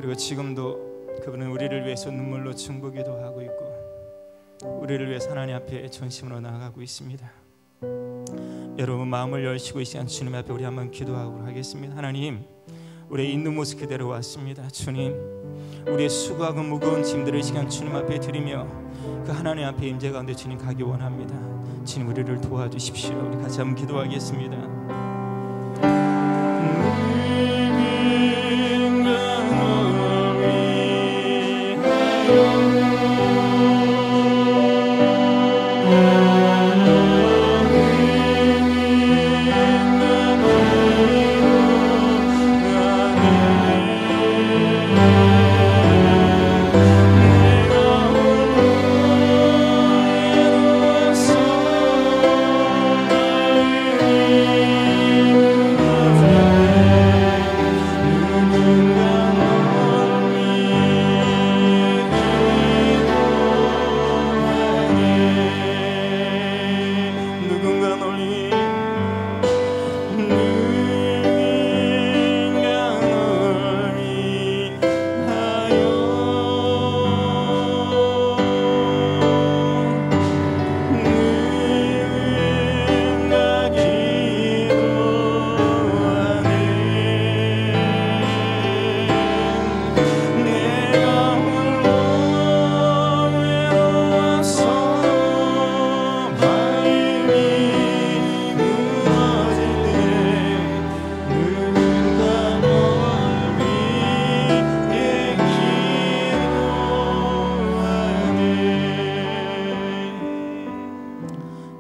그리고 지금도 그분은 우리를 위해서 눈물로 중보기도 하고 있고 우리를 위해 하나님 앞에 전심으로 나아가고 있습니다. 여러분 마음을 열시고 이 시간 주님 앞에 우리 한번 기도하고 하겠습니다. 하나님, 우리의 있는 모습 그대로 왔습니다. 주님, 우리의 수고하고 무거운 짐들을 이 시간 주님 앞에 드리며 그 하나님 앞에 임재 가운데 주님 가기 원합니다. 주님 우리를 도와주십시오. 우리 같이 한번 기도하겠습니다.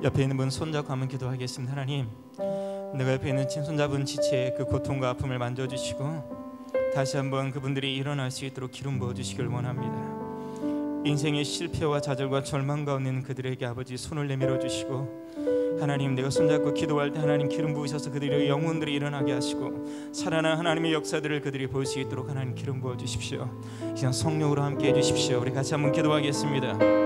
옆에 있는 분 손잡고 한번 기도하겠습니다. 하나님, 내가 옆에 있는 손잡은 지체의 그 고통과 아픔을 만져주시고 다시 한번 그분들이 일어날 수 있도록 기름 부어주시길 원합니다. 인생의 실패와 좌절과 절망 가운데 있는 그들에게 아버지 손을 내밀어 주시고 하나님, 내가 손잡고 기도할 때 하나님 기름 부으셔서 그들의 영혼들이 일어나게 하시고 살아난 하나님의 역사들을 그들이 볼 수 있도록 하나님 기름 부어주십시오. 그냥 성령으로 함께 해주십시오. 우리 같이 한번 기도하겠습니다.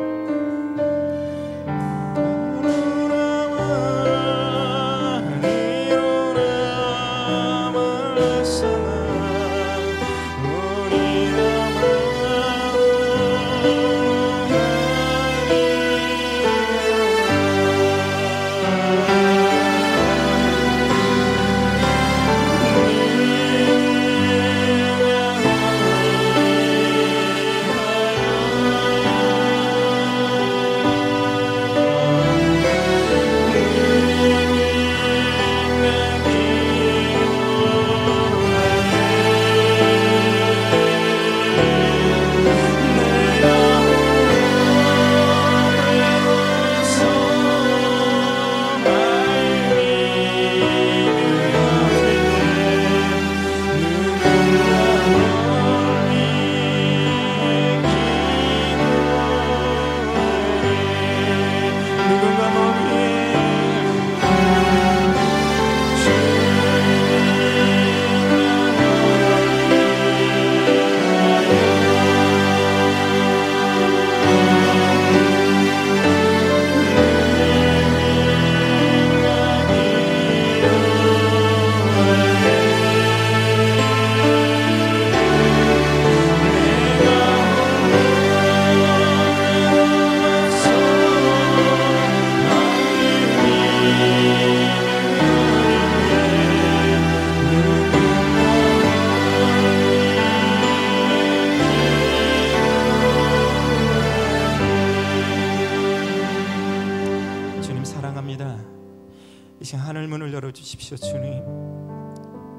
주십시오. 주님,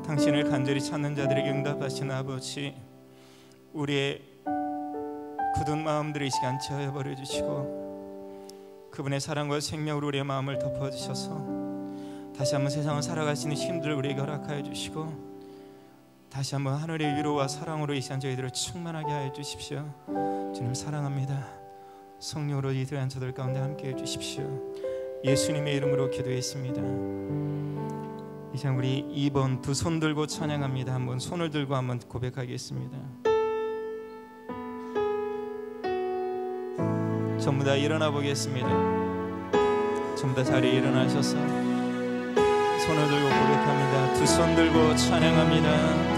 당신을 간절히 찾는 자들에게 응답하시는 아버지, 우리의 굳은 마음들을 이 시간 채워버려 주시고 그분의 사랑과 생명으로 우리의 마음을 덮어주셔서 다시 한번 세상을 살아갈 수 있는 힘들을 우리에게 허락하여 주시고 다시 한번 하늘의 위로와 사랑으로 이 시간 저희들을 충만하게 하여 주십시오. 주님 사랑합니다. 성령으로 이들한 저들 가운데 함께 해주십시오. 예수님의 이름으로 기도했습니다. 이 시간 우리 2번 두 손 들고 찬양합니다. 한번 손을 들고 한번 고백하겠습니다. 전부 다 일어나 보겠습니다. 전부 다 자리에 일어나셔서 손을 들고 고백합니다. 두 손 들고 찬양합니다.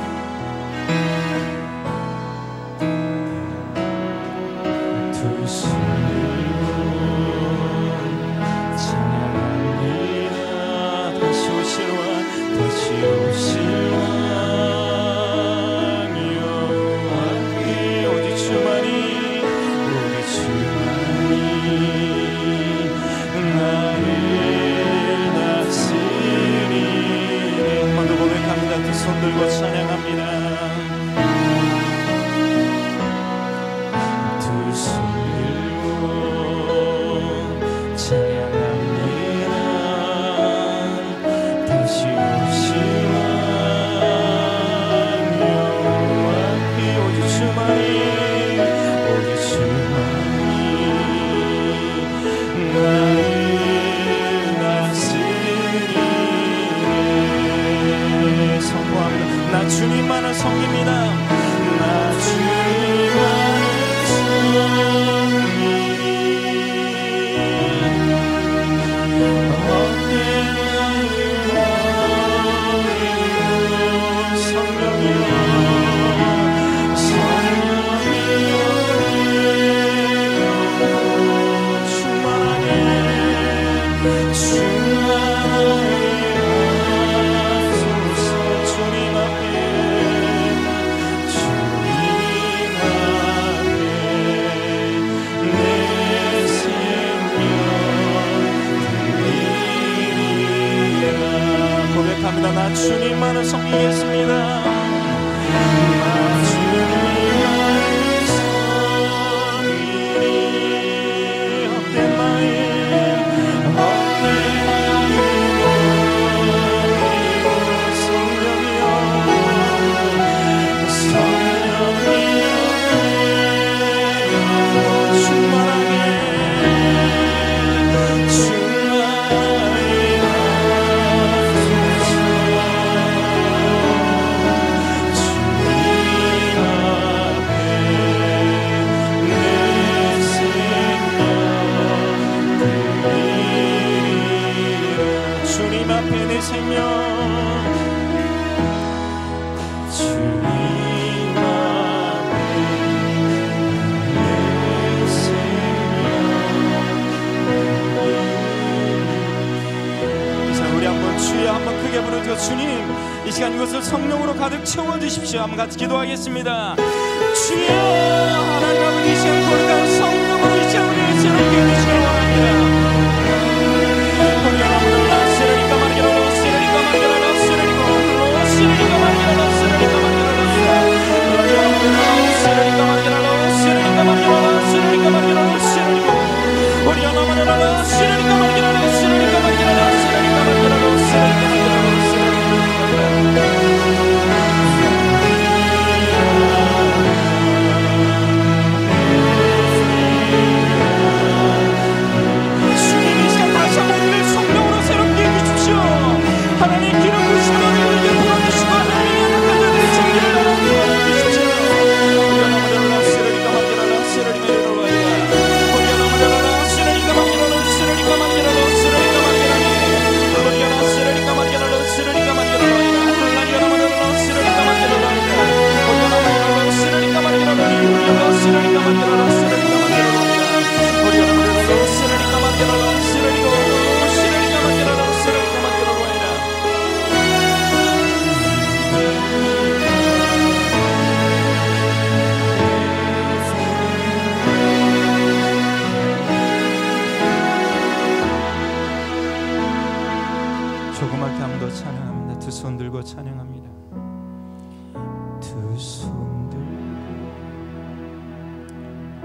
나 주님만을 섬깁니다. 나 주님만을 섬기리. 나 주님만을 섬기겠습니다. 나 주님만을 섬기리. 헛된 마음 주님 앞에 내 생명, 주님 앞에 내 생명. 이 시간 우리 한번 주여 한번 크게 부르죠. 주님, 이 시간 이것을 성령으로 가득 채워주십시오. 한번 같이 기도하겠습니다. 주여, 하나님 아버지, 이 시간 거룩한 성령으로 이 시간 우리의 죄를 깨우시기 원합니다. 조그맣게 한 번 더 찬양합니다. 두 손 들고 찬양합니다. 두 손 들고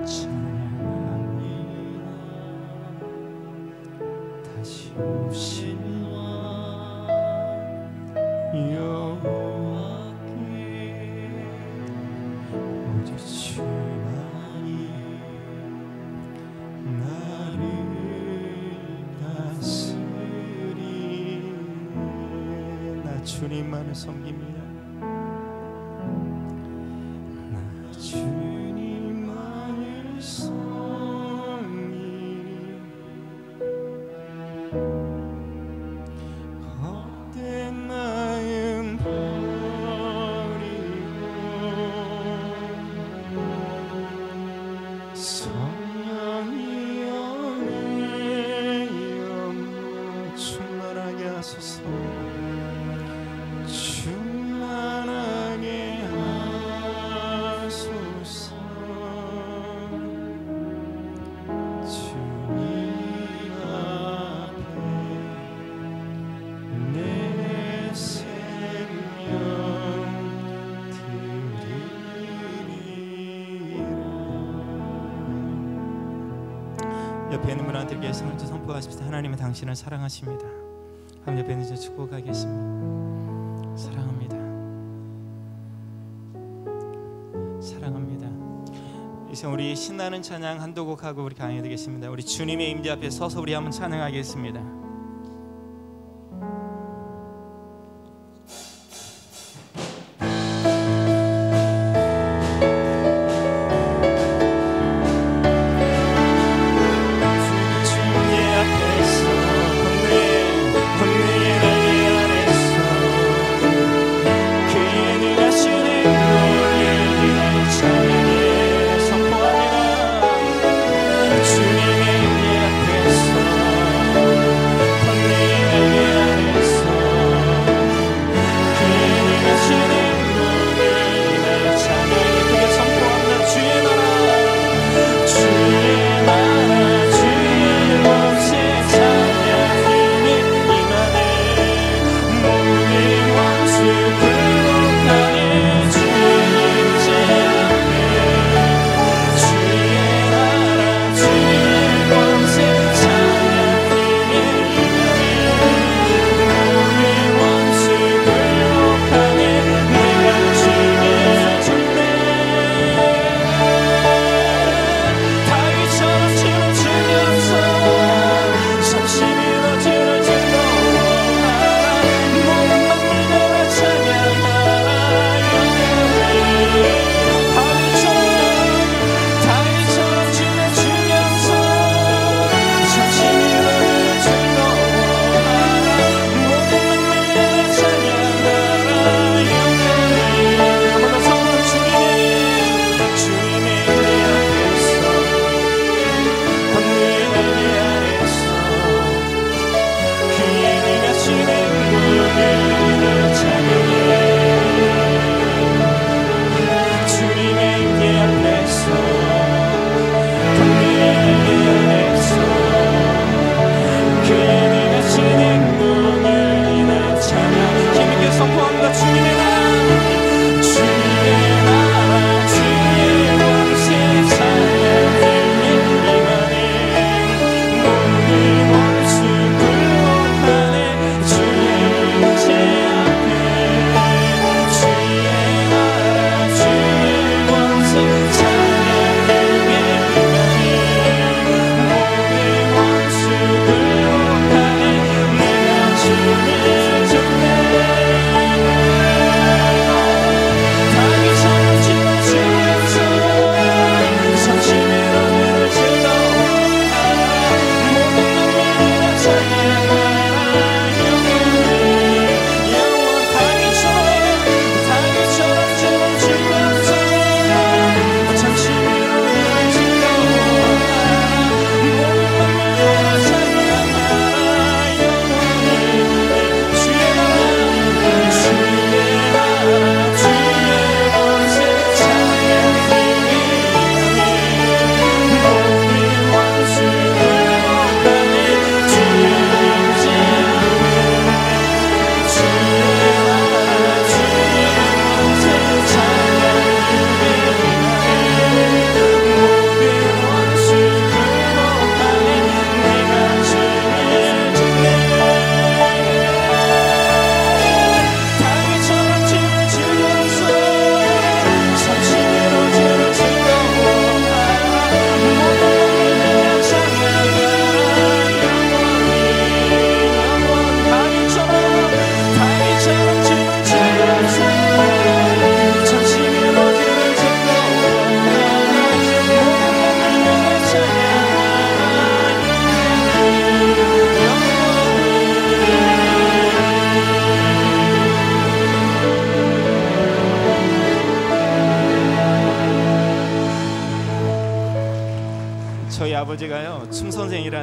찬양합니다. 다시 오신 여호와께 오직 주만이 나를 주님만을 섬깁니다. 나 주님만을 섬기리. 헛된 마음 버리고 성령이 내 영혼 충만하게 하소서. 충만하게 하소서. 주님 앞에 내 생명 드리리라. 옆에 있는 분한테 계신 먼저 선포하십시다. 하나님은 당신을 사랑하십니다. 함 옆에 있는 저 축복하겠습니다. 사랑합니다. 사랑합니다. 이제 우리 신나는 찬양 한두 곡 하고 우리 강해야 되겠습니다. 우리 주님의 임재 앞에 서서 우리 한번 찬양하겠습니다.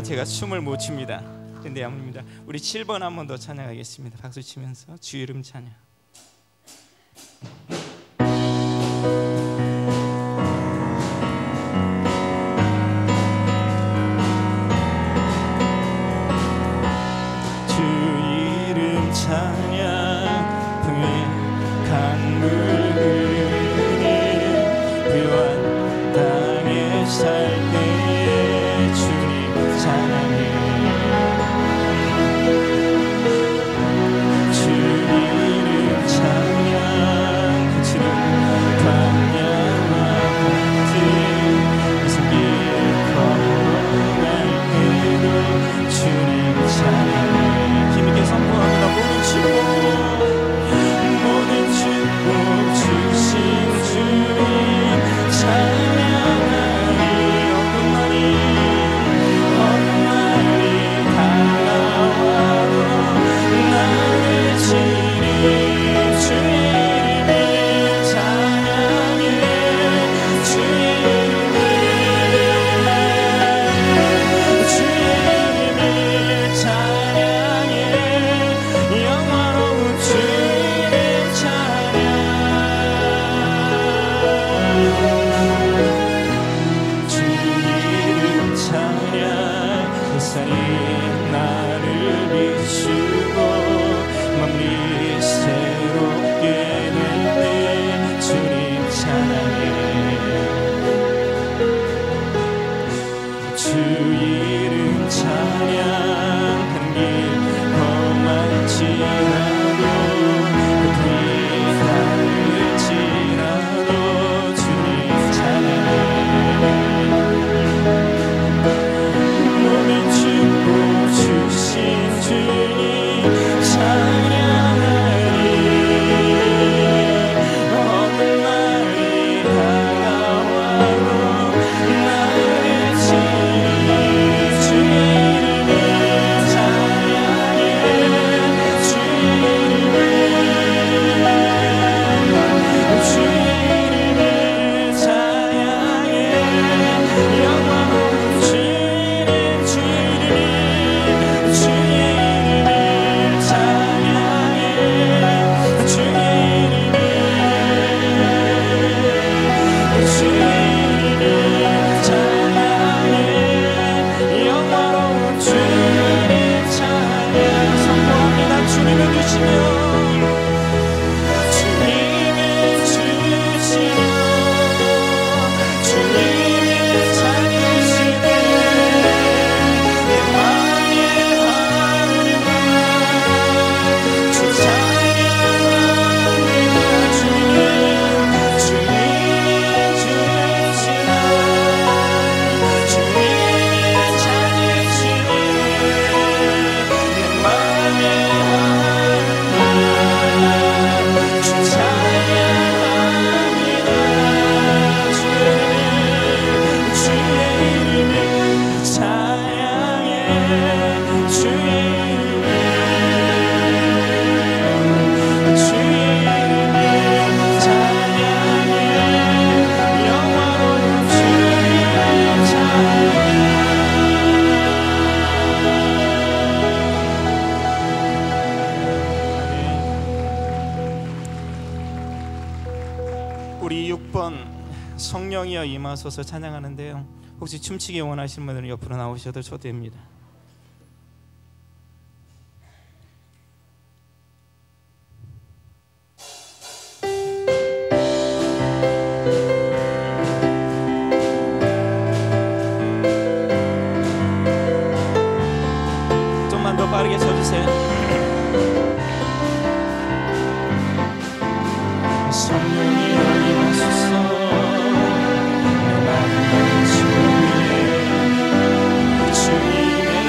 때나 제가 춤을 못 춥니다. 근데 아닙니다. 우리 7번 한 번 더 찬양하겠습니다. 박수 치면서 주 이름 찬양. 주 이름 찬양 풍의 강물 흐르는 부요한 땅에 살 때에 주님 찬양해. 주 이름 찬양 그치는 광야와 같은 이승길 걸어갈 때도 주님 찬양해. 힘있게 선포합니다. 모든 축복 주신 주님 찬양하리. 어떤 날이 다가와도 나의 주님 주 이름을 찬양해. 주 이름을 찬양해. 영원한 주 이름 찬양. 주 이름 찬양. 햇살이 나를 비추고 마음이 새롭게 될 때 주님 찬양해. 주 이름 찬양. 한 길 험할지라도 고통이 다를지라도 주님 찬양해. 모든 축복 주신 주님 찬양하리. 어떤 날이 다가와도 나의 주님 주 이름을 찬양해. 주 이름을 찬양해. 영원한 주 이름 주 이름을 주 이름을 찬양해. 주 이름을 찬양해. 영원한 주 이름 찬양. 선포합니다. 주님을 주시면 주님을 주시면 주님을 찾으시네. 내 맘의 하루가 주 찬양합니다. 주님을 주시나 주님을 찾으시네. 내 맘의 하루가 주 찬양합니다. 주의 이름을 찬양해. 주의 이름을 찬양해. 영원한 주의 찬양. 우리 6번 성령이여 임하소서 찬양하는데요. 혹시 춤추기 원하시는 분들은 옆으로 나오셔도 좋됩니다. 좀만 더 빠르게 서주세요. 성령이여 임하소서. 내 마음을 주님의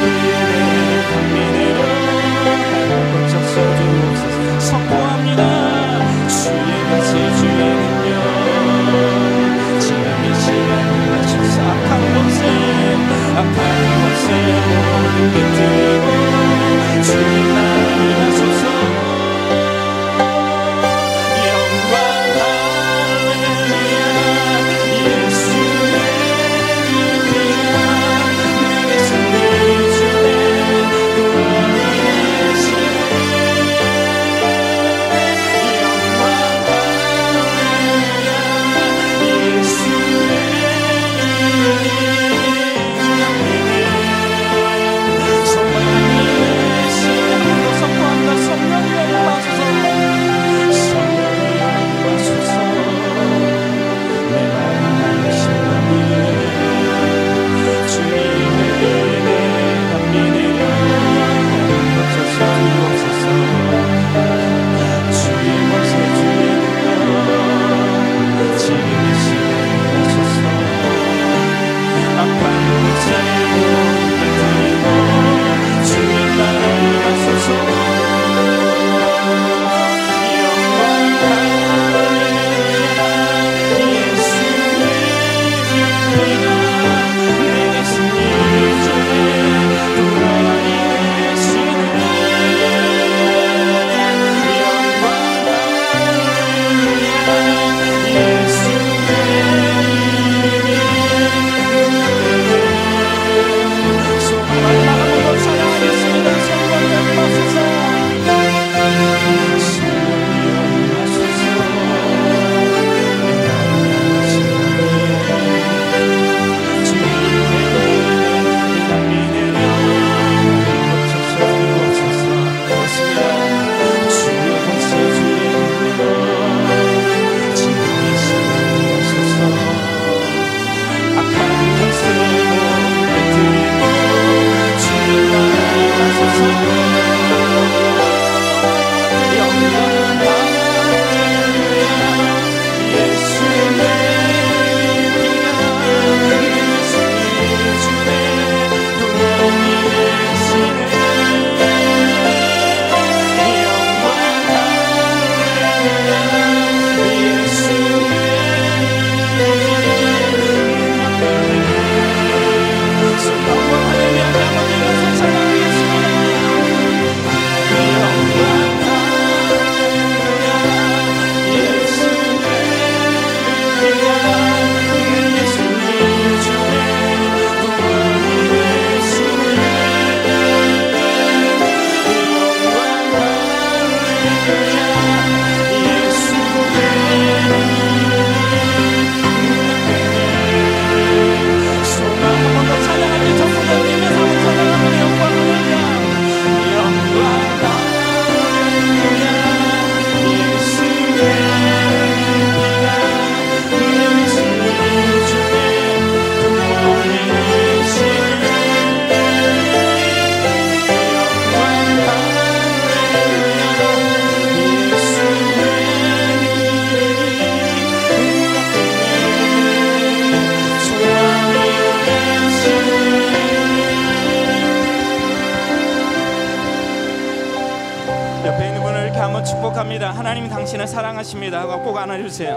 축복합니다. 하나님 당신을 사랑하십니다. 꼭 안아주세요.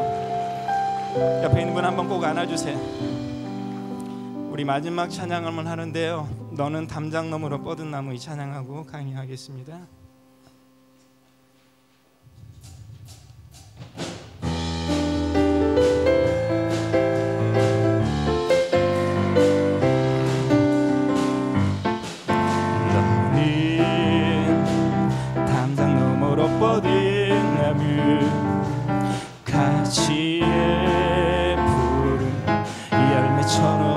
옆에 있는 분 한번 꼭 안아주세요. 우리 마지막 찬양을 하는데요, 너는 담장 너머로 뻗은 나무, 이 찬양하고 강의하겠습니다. 가지에 푸른 열매처럼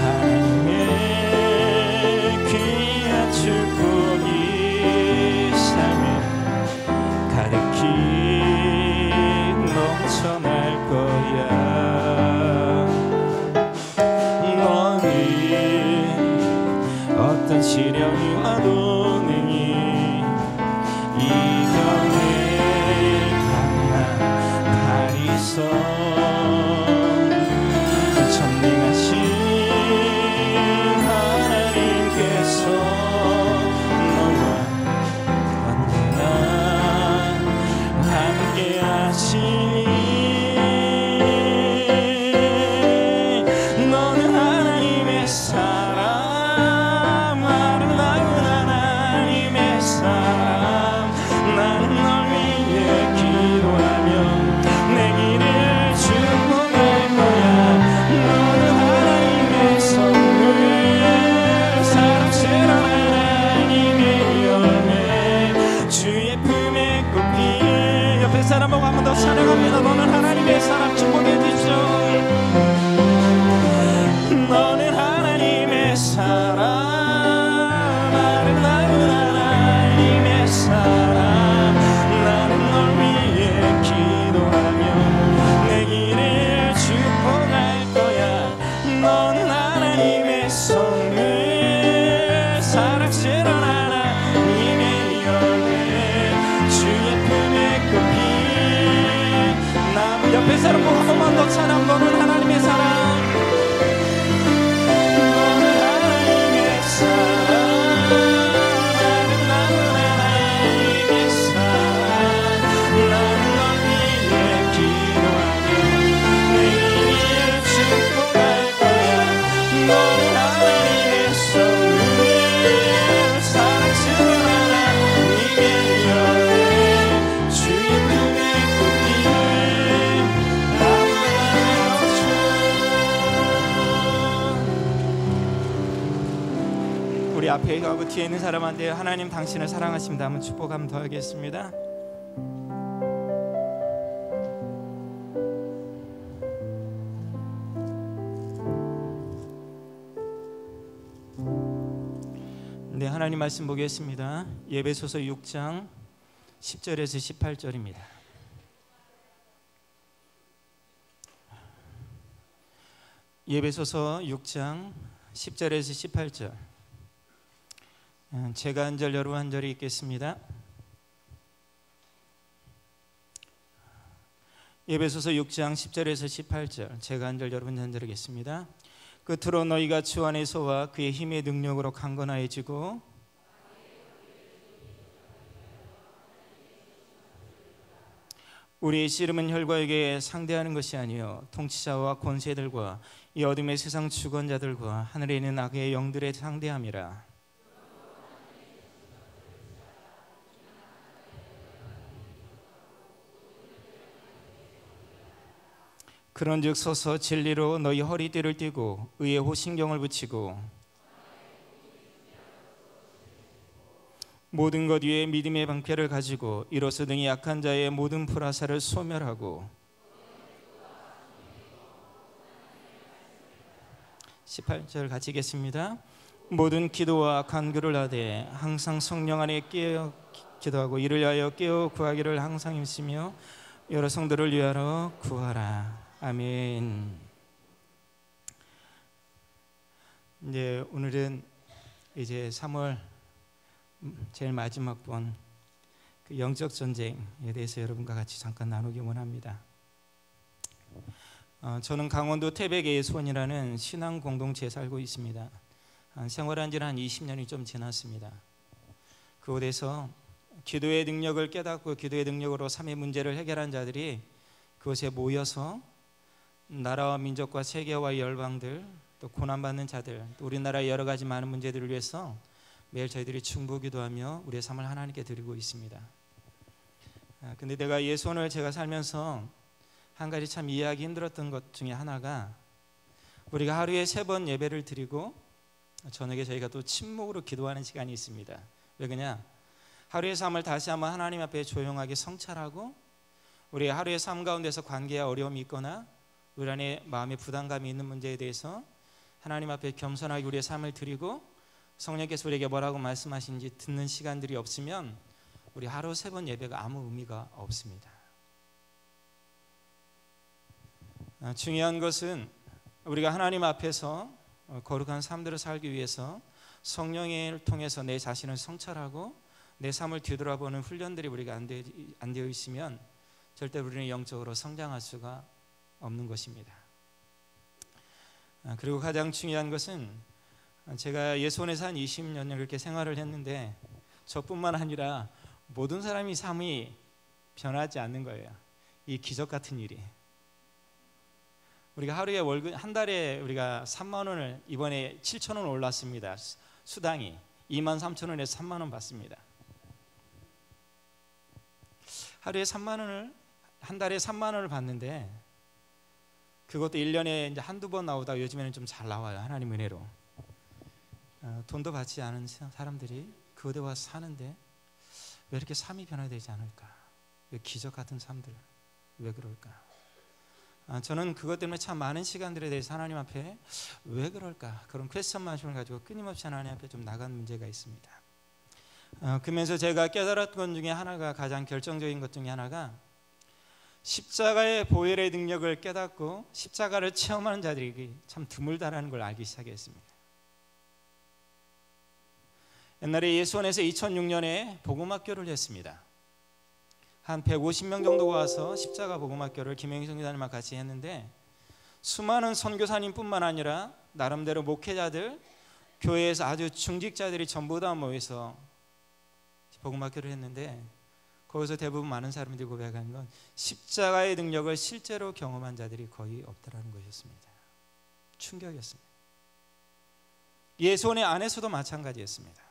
하나님의 귀한 축복이 삶에 가득히 넘쳐날 거야. 너는 어떤 시련이 와도 능히 전능하신 하나님께서 너와 언제나 함께 하시니 너는 하나님의 사람, 아름다운 하나님의 사람. 나는 널 위해 기도하며 내 길을 축복할 거야. 너는 하나님의 선물, 사랑스러운 하나님의 열매, 주의 품에 꼽히. 옆에 사람 보고 한 번 더 찬양합니다. 너는 하나님의 사람, 축복해 주시죠. 너는 하나님의 사람, 아름다운 하나님의 사람. 나는 널 위해 기도하며 내 길을 축복할 거야. 너는 하나님의 선물, 사랑스러운 하나님의 열매, 주의 품에 꼽힌 나무. 옆에 사람 보고 한 번만 더 찬양. 너는 하나님의 사람, 너는 하나님의 사람, 아름다운 하나님의 사람. 나는 널 위해 기도하며 내 길을 축복할 거야. 너는 하나님의 선물, 사랑스러운 하나님의 열매, 주의 품에 꼽힌 나무처럼. 우리 앞에 가고 뒤에 있는 사람한테 하나님 당신을 사랑하십니다 하면 축복 한번 더 하겠습니다. 네, 하나님 말씀 보겠습니다. 에베소서 6장 10절에서 18절입니다. 에베소서 6장 10절에서 18절. 제가 한 절 여러분 한 절이 있겠습니다. 에베소서 6장 10절에서 18절, 제가 한 절 여러분 한 절이겠습니다. 끝으로 너희가 주 안에서와 그의 힘의 능력으로 강건하여지고 우리의 씨름은 혈과에게 상대하는 것이 아니요 통치자와 권세들과 이 어둠의 세상 주권자들과 하늘에 있는 악의 영들에 상대함이라. 그런즉 서서 진리로 너희 허리띠를 띠고 의의 호신경을 붙이고 모든 것 위에 믿음의 방패를 가지고 이로써 등이 약한 자의 모든 불화살을 소멸하고 18절 같이 읽겠습니다. 모든 기도와 간구를 하되 항상 성령 안에 깨어 기도하고 이를 위하여 깨어 구하기를 항상 힘쓰며 여러 성도를 위하여 구하라. 아멘. 이제 오늘은 이제 3월 제일 마지막 번 그 영적 전쟁에 대해서 여러분과 같이 잠깐 나누기 원합니다. 저는 강원도 태백의 수원이라는 신앙 공동체에 살고 있습니다. 생활한 지는 한 20년이 좀 지났습니다. 그곳에서 기도의 능력을 깨닫고 기도의 능력으로 삶의 문제를 해결한 자들이 그곳에 모여서 나라와 민족과 세계와 열방들, 또 고난받는 자들, 또 우리나라의 여러 가지 많은 문제들을 위해서 매일 저희들이 중보기도하며 우리의 삶을 하나님께 드리고 있습니다. 근데 내가 예수원을 제가 살면서 한 가지 참 이해하기 힘들었던 것 중에 하나가, 우리가 하루에 3번 예배를 드리고 저녁에 저희가 또 침묵으로 기도하는 시간이 있습니다. 왜 그러냐? 하루의 삶을 다시 한번 하나님 앞에 조용하게 성찰하고 우리의 하루의 삶 가운데서 관계에 어려움이 있거나 우리 안에 마음의 부담감이 있는 문제에 대해서 하나님 앞에 겸손하게 우리의 삶을 드리고 성령께서 우리에게 뭐라고 말씀하시는지 듣는 시간들이 없으면 우리 하루 3번 예배가 아무 의미가 없습니다. 중요한 것은 우리가 하나님 앞에서 거룩한 삶들을 살기 위해서 성령을 통해서 내 자신을 성찰하고 내 삶을 뒤돌아보는 훈련들이 우리가 안 되어 있으면 절대 우리는 영적으로 성장할 수가 없는 것입니다. 그리고 가장 중요한 것은 제가 예수원에서 한 20년을 그렇게 생활을 했는데 저뿐만 아니라 모든 사람이 삶이 변하지 않는 거예요. 이 기적 같은 일이. 우리가 하루에 월급 한 달에 우리가 3만 원을 이번에 7천 원 올랐습니다. 수당이 2만 3천 원에서 3만 원 받습니다. 하루에 3만 원을 한 달에 3만 원을 받는데 그것도 1년에 이제 한두 번 나오다가 요즘에는 좀 잘 나와요. 하나님 은혜로. 돈도 받지 않은 사람들이 그곳에 와서 사는데 왜 이렇게 삶이 변화되지 않을까? 왜 기적 같은 삶들? 왜 그럴까? 저는 그것 때문에 참 많은 시간들에 대해서 하나님 앞에 왜 그럴까? 그런 퀘스천 마음을 가지고 끊임없이 하나님 앞에 좀 나간 문제가 있습니다. 그러면서 제가 깨달았던 것 중에 하나가, 가장 결정적인 것 중에 하나가, 십자가의 보혈의 능력을 깨닫고 십자가를 체험하는 자들이 참 드물다라는 걸 알기 시작했습니다. 옛날에 예수원에서 2006년에 복음학교를 했습니다. 한 150명 정도가 와서 십자가 복음학교를 김영희 선교사님과 같이 했는데, 수많은 선교사님뿐만 아니라 나름대로 목회자들, 교회에서 아주 중직자들이 전부 다 모여서 복음학교를 했는데, 거기서 대부분 많은 사람들이 고백하는 건 십자가의 능력을 실제로 경험한 자들이 거의 없다라는 것이었습니다. 충격이었습니다. 예수원의 안에서도 마찬가지였습니다.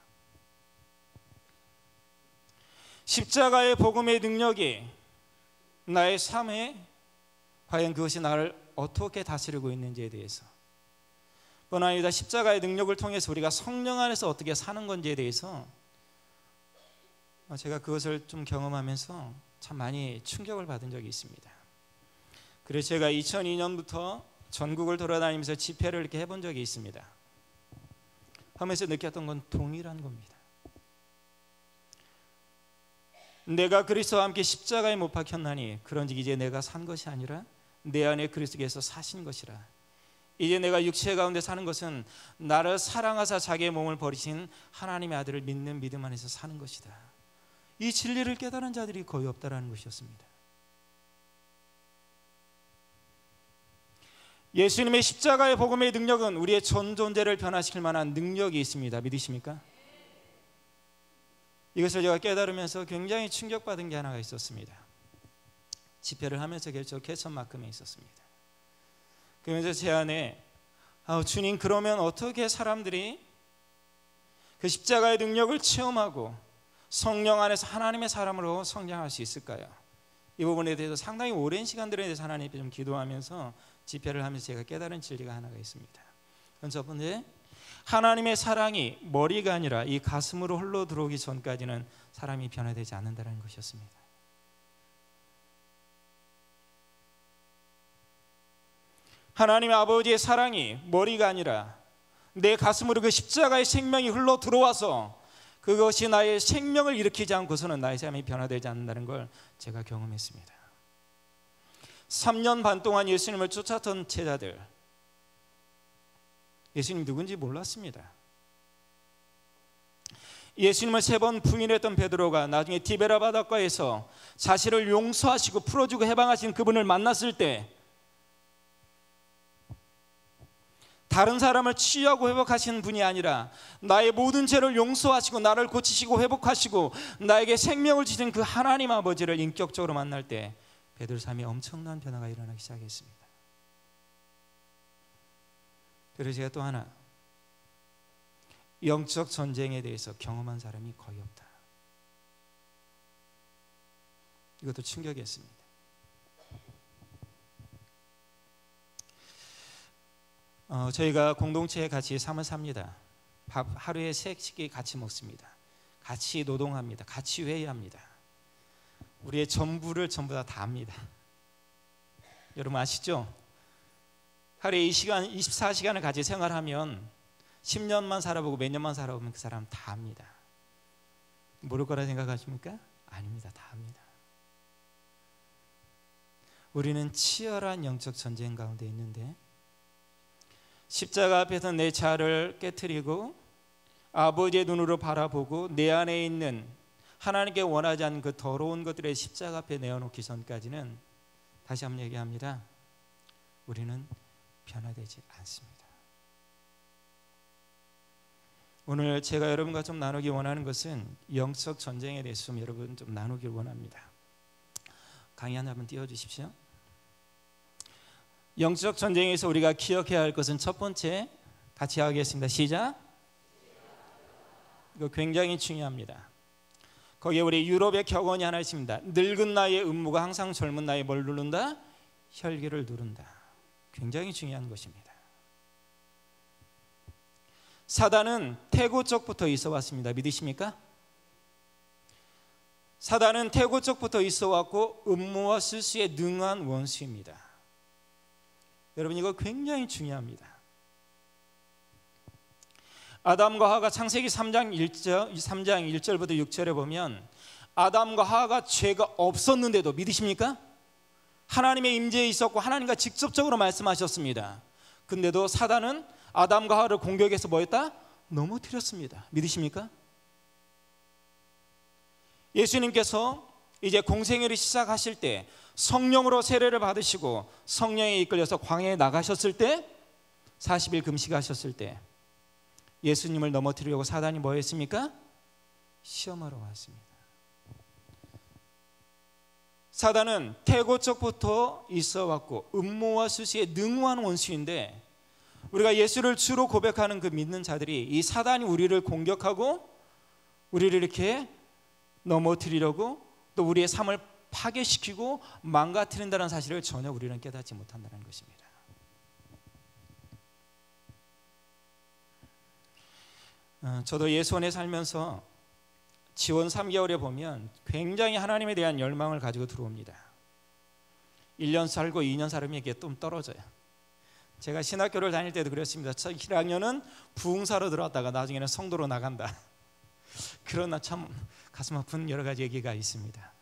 십자가의 복음의 능력이 나의 삶에 과연 그것이 나를 어떻게 다스리고 있는지에 대해서, 뿐 아니라 십자가의 능력을 통해서 우리가 성령 안에서 어떻게 사는 건지에 대해서 제가 그것을 좀 경험하면서 참 많이 충격을 받은 적이 있습니다. 그래서 제가 2002년부터 전국을 돌아다니면서 집회를 이렇게 해본 적이 있습니다. 하면서 느꼈던 건 동일한 겁니다. 내가 그리스도와 함께 십자가에 못 박혔나니 그런즉 이제 내가 산 것이 아니라 내 안에 그리스도께서 사신 것이라. 이제 내가 육체 가운데 사는 것은 나를 사랑하사 자기의 몸을 버리신 하나님의 아들을 믿는 믿음 안에서 사는 것이다. 이 진리를 깨달은 자들이 거의 없다라는 것이었습니다. 예수님의 십자가의 복음의 능력은 우리의 전 존재를 변화시킬 만한 능력이 있습니다. 믿으십니까? 이것을 제가 깨달으면서 굉장히 충격받은 게 하나가 있었습니다. 집회를 하면서 저 개천만큼에 있었습니다. 그러면서 제 안에 주님, 그러면 어떻게 사람들이 그 십자가의 능력을 체험하고 성령 안에서 하나님의 사람으로 성장할 수 있을까요? 이 부분에 대해서 상당히 오랜 시간들에 대해서 하나님께 좀 기도하면서 집회를 하면서 제가 깨달은 진리가 하나가 있습니다. 그건 첫 번째, 하나님의 사랑이 머리가 아니라 이 가슴으로 흘러 들어오기 전까지는 사람이 변화되지 않는다는 것이었습니다. 하나님 아버지의 사랑이 머리가 아니라 내 가슴으로 그 십자가의 생명이 흘러 들어와서 그것이 나의 생명을 일으키지 않고서는 나의 삶이 변화되지 않는다는 걸 제가 경험했습니다. 3년 반 동안 예수님을 쫓았던 제자들, 예수님 누군지 몰랐습니다. 예수님을 3번 부인했던 베드로가 나중에 디베라 바닷가에서 자신을 용서하시고 풀어주고 해방하신 그분을 만났을 때 다른 사람을 치유하고 회복하시는 분이 아니라 나의 모든 죄를 용서하시고 나를 고치시고 회복하시고 나에게 생명을 주신 그 하나님 아버지를 인격적으로 만날 때 베드로 삶에 엄청난 변화가 일어나기 시작했습니다. 그래서 제가 또 하나, 영적 전쟁에 대해서 경험한 사람이 거의 없다. 이것도 충격이었습니다. 저희가 공동체에 같이 삶을 삽니다. 밥 하루에 3끼 같이 먹습니다. 같이 노동합니다. 같이 회의합니다. 우리의 전부를 전부 다 합니다. 여러분 아시죠? 하루에 24시간을 같이 생활하면 10년만 살아보고 몇 년만 살아보면 그 사람 다 합니다. 모를 거라 생각하십니까? 아닙니다. 다 합니다. 우리는 치열한 영적 전쟁 가운데 있는데 십자가 앞에서 내 자아를 깨트리고 아버지의 눈으로 바라보고 내 안에 있는 하나님께 원하지 않는 그 더러운 것들의 십자가 앞에 내어놓기 전까지는, 다시 한번 얘기합니다, 우리는 변화되지 않습니다. 오늘 제가 여러분과 좀 나누기 원하는 것은 영적 전쟁에 대해서 좀 여러분 좀 나누길 원합니다. 강의 한번 띄워주십시오. 영적 전쟁에서 우리가 기억해야 할 것은 첫 번째, 같이 하겠습니다. 시작. 이거 굉장히 중요합니다. 거기에 우리 유럽의 격언이 하나 있습니다. 늙은 나이의 음모가 항상 젊은 나이에 뭘 누른다? 혈기를 누른다. 굉장히 중요한 것입니다. 사단은 태고 쪽부터 있어 왔습니다. 믿으십니까? 사단은 태고 쪽부터 있어 왔고 음모와 실수에 능한 원수입니다. 여러분 이거 굉장히 중요합니다. 아담과 하와가 창세기 3장 1절부터 6절에 보면 아담과 하와가 죄가 없었는데도, 믿으십니까? 하나님의 임재에 있었고 하나님과 직접적으로 말씀하셨습니다. 근데도 사단은 아담과 하와를 공격해서 뭐했다? 넘어뜨렸습니다. 믿으십니까? 예수님께서 이제 공생애를 시작하실 때 성령으로 세례를 받으시고 성령에 이끌려서 광야에 나가셨을 때, 40일 금식하셨을 때 예수님을 넘어뜨리려고 사단이 뭐 했습니까? 시험하러 왔습니다. 사단은 태고 쪽부터 있어 왔고 음모와 수시에 능한 원수인데, 우리가 예수를 주로 고백하는 그 믿는 자들이 이 사단이 우리를 공격하고 우리를 이렇게 넘어뜨리려고 또 우리의 삶을 파괴시키고 망가뜨린다는 사실을 전혀 우리는 깨닫지 못한다는 것입니다. 저도 예수원에 살면서 지원 3개월에 보면 굉장히 하나님에 대한 열망을 가지고 들어옵니다. 1년 살고 2년 살면 이게 좀 떨어져요. 제가 신학교를 다닐 때도 그랬습니다. 첫 1학년은 부흥사로 들어왔다가 나중에는 성도로 나간다. 그러나 참 가슴 아픈 여러 가지 얘기가 있습니다.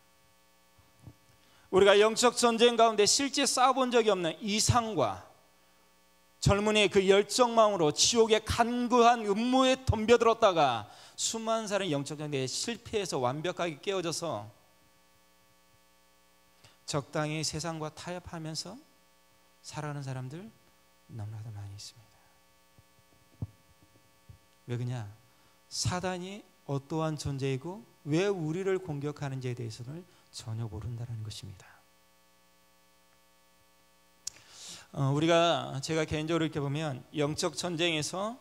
우리가 영적 전쟁 가운데 실제 싸워본 적이 없는 이상과 젊은이의 그 열정 마음으로 지옥의 간구한 음모에 덤벼들었다가 수많은 사람이 영적 전쟁에 실패해서 완벽하게 깨어져서 적당히 세상과 타협하면서 살아가는 사람들 너무나도 많이 있습니다. 왜 그러냐? 사단이 어떠한 존재이고 왜 우리를 공격하는지에 대해서는 전혀 모른다는 것입니다. 제가 개인적으로 이렇게 보면 영적 전쟁에서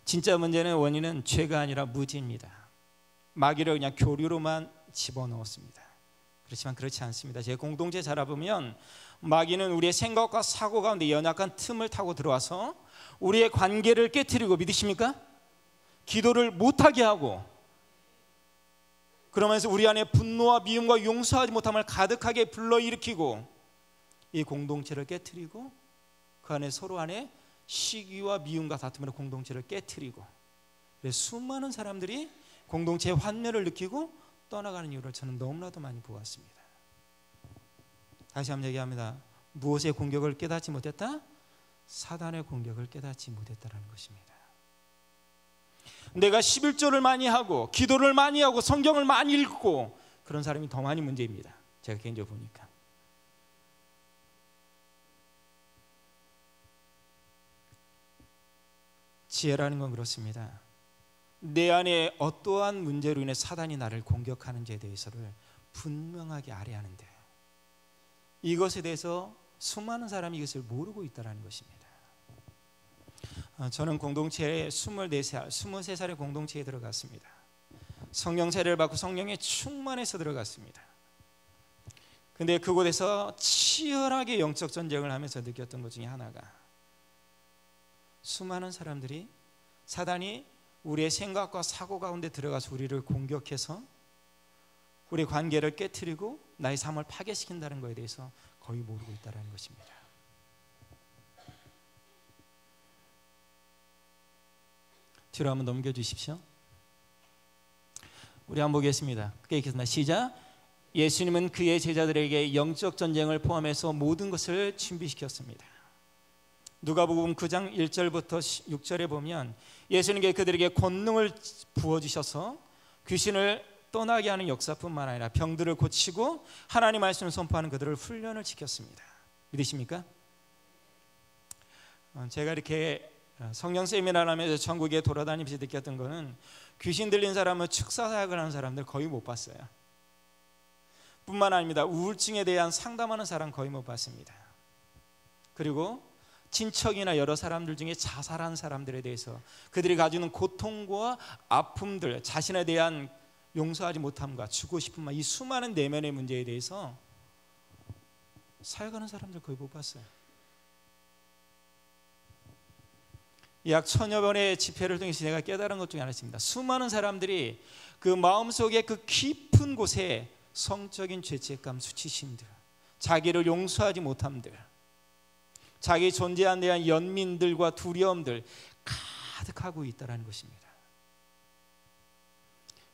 진짜 문제는 원인은 죄가 아니라 무지입니다. 마귀를 그냥 교류로만 집어넣었습니다. 그렇지만 그렇지 않습니다. 제 공동체 살아보면 마귀는 우리의 생각과 사고 가운데 연약한 틈을 타고 들어와서 우리의 관계를 깨트리고, 믿으십니까? 기도를 못하게 하고, 그러면서 우리 안에 분노와 미움과 용서하지 못함을 가득하게 불러일으키고 이 공동체를 깨트리고 그 안에 서로 안에 시기와 미움과 다툼으로 공동체를 깨트리고, 그래서 수많은 사람들이 공동체의 환멸을 느끼고 떠나가는 이유를 저는 너무나도 많이 보았습니다. 다시 한번 얘기합니다. 무엇의 공격을 깨닫지 못했다? 사단의 공격을 깨닫지 못했다는 것입니다. 내가 11조를 많이 하고 기도를 많이 하고 성경을 많이 읽고 그런 사람이 더 많이 문제입니다. 제가 개인적으로 보니까. 지혜라는 건 그렇습니다. 내 안에 어떠한 문제로 인해 사단이 나를 공격하는지에 대해서를 분명하게 알아야 하는데, 이것에 대해서 수많은 사람이 이것을 모르고 있다는 것입니다. 저는 공동체에 23살의 공동체에 들어갔습니다. 성령 세례를 받고 성령에 충만해서 들어갔습니다. 근데 그곳에서 치열하게 영적 전쟁을 하면서 느꼈던 것 중에 하나가, 수많은 사람들이 사단이 우리의 생각과 사고 가운데 들어가서 우리를 공격해서 우리 관계를 깨트리고 나의 삶을 파괴시킨다는 것에 대해서 거의 모르고 있다는 것입니다. 뒤로 한번 넘겨주십시오. 우리 한번 보겠습니다. 크게 읽겠습니다. 시작. 예수님은 그의 제자들에게 영적 전쟁을 포함해서 모든 것을 준비시켰습니다. 누가복음 9장 1절부터 6절에 보면 예수님께 그들에게 권능을 부어주셔서 귀신을 떠나게 하는 역사뿐만 아니라 병들을 고치고 하나님 말씀을 선포하는 그들을 훈련을 시켰습니다. 믿으십니까? 제가 이렇게 성령 세미나를 하면서 전국에 돌아다니면서 느꼈던 거는, 귀신 들린 사람은 축사 사역을 하는 사람들 거의 못 봤어요. 뿐만 아닙니다. 우울증에 대한 상담하는 사람 거의 못 봤습니다. 그리고 친척이나 여러 사람들 중에 자살한 사람들에 대해서 그들이 가지는 고통과 아픔들, 자신에 대한 용서하지 못함과 주고 싶음과 이 수많은 내면의 문제에 대해서 사역하는 사람들 거의 못 봤어요. 약 1000여 번의 집회를 통해서 제가 깨달은 것 중에 하나 있습니다. 수많은 사람들이 그 마음속에 그 깊은 곳에 성적인 죄책감, 수치심들, 자기를 용서하지 못함들, 자기 존재에 대한 연민들과 두려움들 가득하고 있다는 것입니다.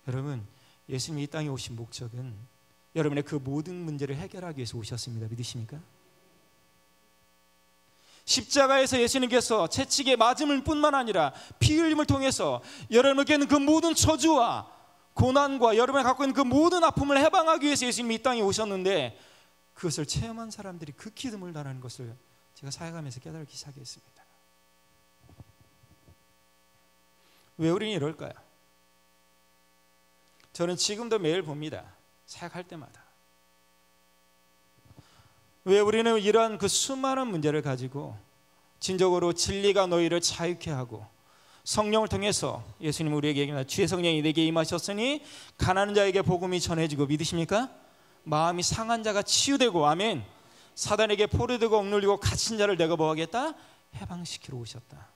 여러분, 예수님이 이 땅에 오신 목적은 여러분의 그 모든 문제를 해결하기 위해서 오셨습니다. 믿으십니까? 십자가에서 예수님께서 채찍에 맞음을 뿐만 아니라 피 흘림을 통해서 여러분에게는 그 모든 저주와 고난과 여러분이 갖고 있는 그 모든 아픔을 해방하기 위해서 예수님이 이 땅에 오셨는데, 그것을 체험한 사람들이 극히 드물다는 것을 제가 사역하면서 깨달기 시작했습니다. 왜 우리는 이럴까요? 저는 지금도 매일 봅니다. 사역할 때마다. 왜 우리는 이러한 그 수많은 문제를 가지고 진정으로 진리가 너희를 자유케 하고, 성령을 통해서 예수님 우리에게 얘기합니다. 주의 성령이 내게 임하셨으니 가난한 자에게 복음이 전해지고, 믿으십니까? 마음이 상한 자가 치유되고, 아멘. 사단에게 포로되고 억눌리고 갇힌 자를 내가 뭐하겠다? 해방시키러 오셨다.